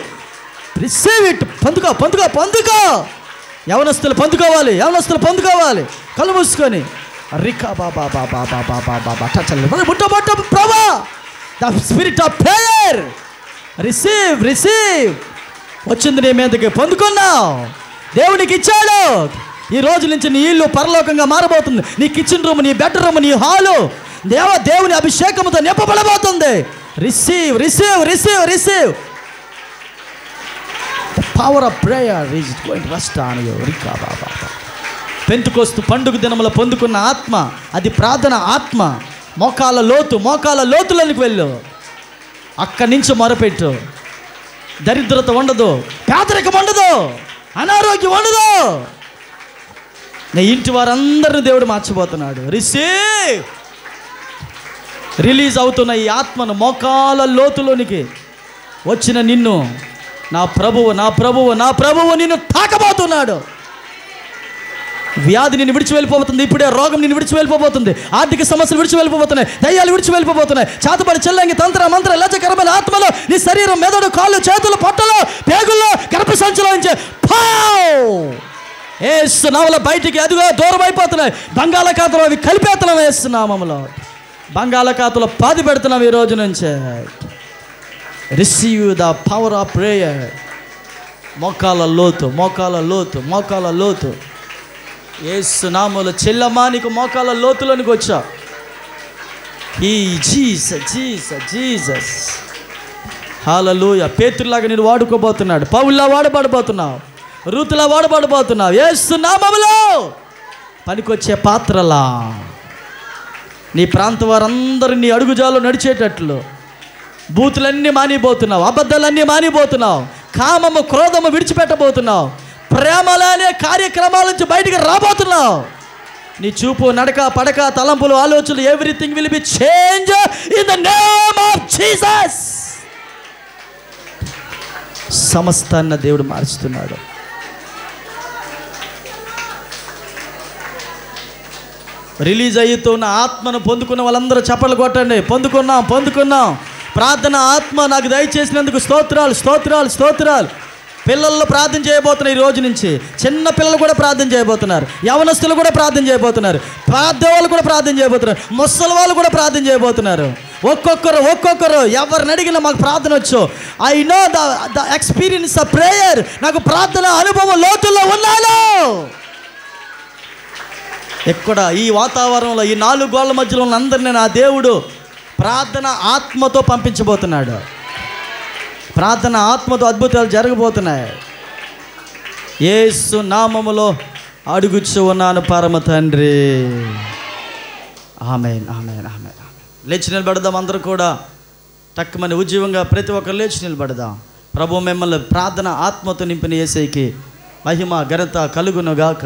receive it. పొందుకో పొందుకో పొందుకో. యవనస్తులు పొందుకోవాలి, యవనస్తులు పొందుకోవాలి. కళ్ళు మూసుకొని రికా బాబా బాబా బాబా బాబా ముట్ట ప్రభా. The spirit of prayer. Receive receive. వచ్చింది నీ మీదకి, పొందుకున్నావు, దేవునికి ఇచ్చాడు. ఈ రోజు నుంచి నీ ఇల్లు పరలోకంగా మారబోతుంది. నీ కిచెన్ రూమ్, నీ బెడ్రూమ్, నీ హాలు దేవుని అభిషేకంతో నింపబడబోతుంది. Receive receive receive receive. The power of prayer is going to rest on you. Rica Baba. Pentecost పండుగ దినముల పొందుకున్న ఆత్మ, అది ప్రార్థన ఆత్మ. మోకాల లోతు, మోకాల లోతులోనికి వెళ్ళు. అక్కడి నుంచి మొరపెట్టు. దరిద్రత ఉండదు, పేదరికం ఉండదు, అనారోగ్యం ఉండదు. నీ ఇంటి వారందరినీ దేవుడు మార్చబోతున్నాడు. రిసీవ్. రిలీజ్ అవుతున్న ఈ ఆత్మను మోకాల లోతులోనికి వచ్చిన నిన్ను నా ప్రభువు, నా ప్రభువు, నా ప్రభువు నిన్ను తాకబోతున్నాడు. వ్యాధి నిన్ను విడిచి వెళ్ళిపోతుంది. ఇప్పుడే రోగం నిన్ను విడిచి వెళ్ళిపోతుంది. ఆర్థిక సమస్యలు విడిచి వెళ్ళిపోతున్నాయి. దయ్యాలు విడిచి వెళ్ళిపోతున్నాయి. చేతబడి, చెల్లంగి, తంత్ర మంత్ర లజ్జకరమైన ఆత్మలో నీ శరీరం, మెదడు, కాళ్ళు, చేతులు, పొట్టలో, పేగుల్లో, గర్భసంచిలో నుంచి యేసు నామములో బయటికి అదిగో దూరం అయిపోతున్నాయి. బంగాళాఖాతంలో అవి కలిపేస్తున్నాం. యేసు నామములో బంగాళాఖాతంలో పాతి పెడుతున్నాం ఈ రోజు నుంచే. Receive the power of prayer. మోకాల లోతు, మోకాల లోతు, మోకాల లోతు. యేసు నామములో చెల్లమ్మా, నీకు మోకాల లోతులోనికి వచ్చా. ఈ జీసస్ జీసస్ జీసస్. హల్లెలూయా. పేతురులాగా నేను వాడుకోబోతున్నాడు. పౌలులా వాడబడబోతున్నావు. రూతులా వాడబడబోతున్నావు. యేసు నామములో పనికొచ్చే పాత్రలా నీ ప్రాంత వారందరూ నీ అడుగుజాలో నడిచేటట్లు బూతులన్నీ మానిపోతున్నావు. అబద్ధాలన్నీ మానిపోతున్నావు. కామము, క్రోధము విడిచిపెట్టబోతున్నావు. ప్రేమలనే కార్యక్రమాల నుంచి బయటికి రాబోతున్నావు. నీ చూపు, నడక, పడక, తలంపులు, ఆలోచనలు, everything will be change in the name of Jesus. సమస్తాన్ని దేవుడు మార్చుతున్నాడు. రిలీజ్ అయ్యుతున్న ఆత్మను పొందుకున్న వాళ్ళందరూ చప్పట్లు కొట్టండి. పొందుకున్నాం, పొందుకున్నాం. ప్రార్థన ఆత్మ నాకు దయచేసినందుకు స్తోత్రాలు, స్తోత్రాలు, స్తోత్రాలు. పిల్లల్లో ప్రార్థన చేయబోతున్నారు. ఈ రోజు నుంచి చిన్న పిల్లలు కూడా ప్రార్థన చేయబోతున్నారు. యవనస్తులు కూడా ప్రార్థన చేయబోతున్నారు. వాళ్ళు కూడా ప్రార్థన చేయబోతున్నారు. ముసలి వాళ్ళు కూడా ప్రార్థన చేయబోతున్నారు. ఒక్కొక్కరు ఎవరిని అడిగినా మాకు ప్రార్థన వచ్చు. I know the experience of prayer. నాకు ప్రార్థన అనుభవం లోతుల్లో ఉన్నాను. ఎక్కడ ఈ వాతావరణంలో, ఈ 4 గోళ్ల మధ్యలో ఉన్న అందరినీ నా దేవుడు ప్రార్థన ఆత్మతో పంపించబోతున్నాడు. ప్రార్థన ఆత్మతో అద్భుతాలు జరగబోతున్నాయి. యేసు నామములో అడుగుచు ఉన్నాను పరమ తండ్రి. ఆమేన్, ఆమేన్, ఆమేన్. లేచి నిలబడదాం. అందరూ కూడా టక్కుమని ఉజ్జీవంగా ప్రతి ఒక్కరు లేచి నిలబడదాం. ప్రభు మిమ్మల్ని ప్రార్థన ఆత్మతో నింపిన యేసయ్యకి మహిమ ఘనత కలుగునుగాక.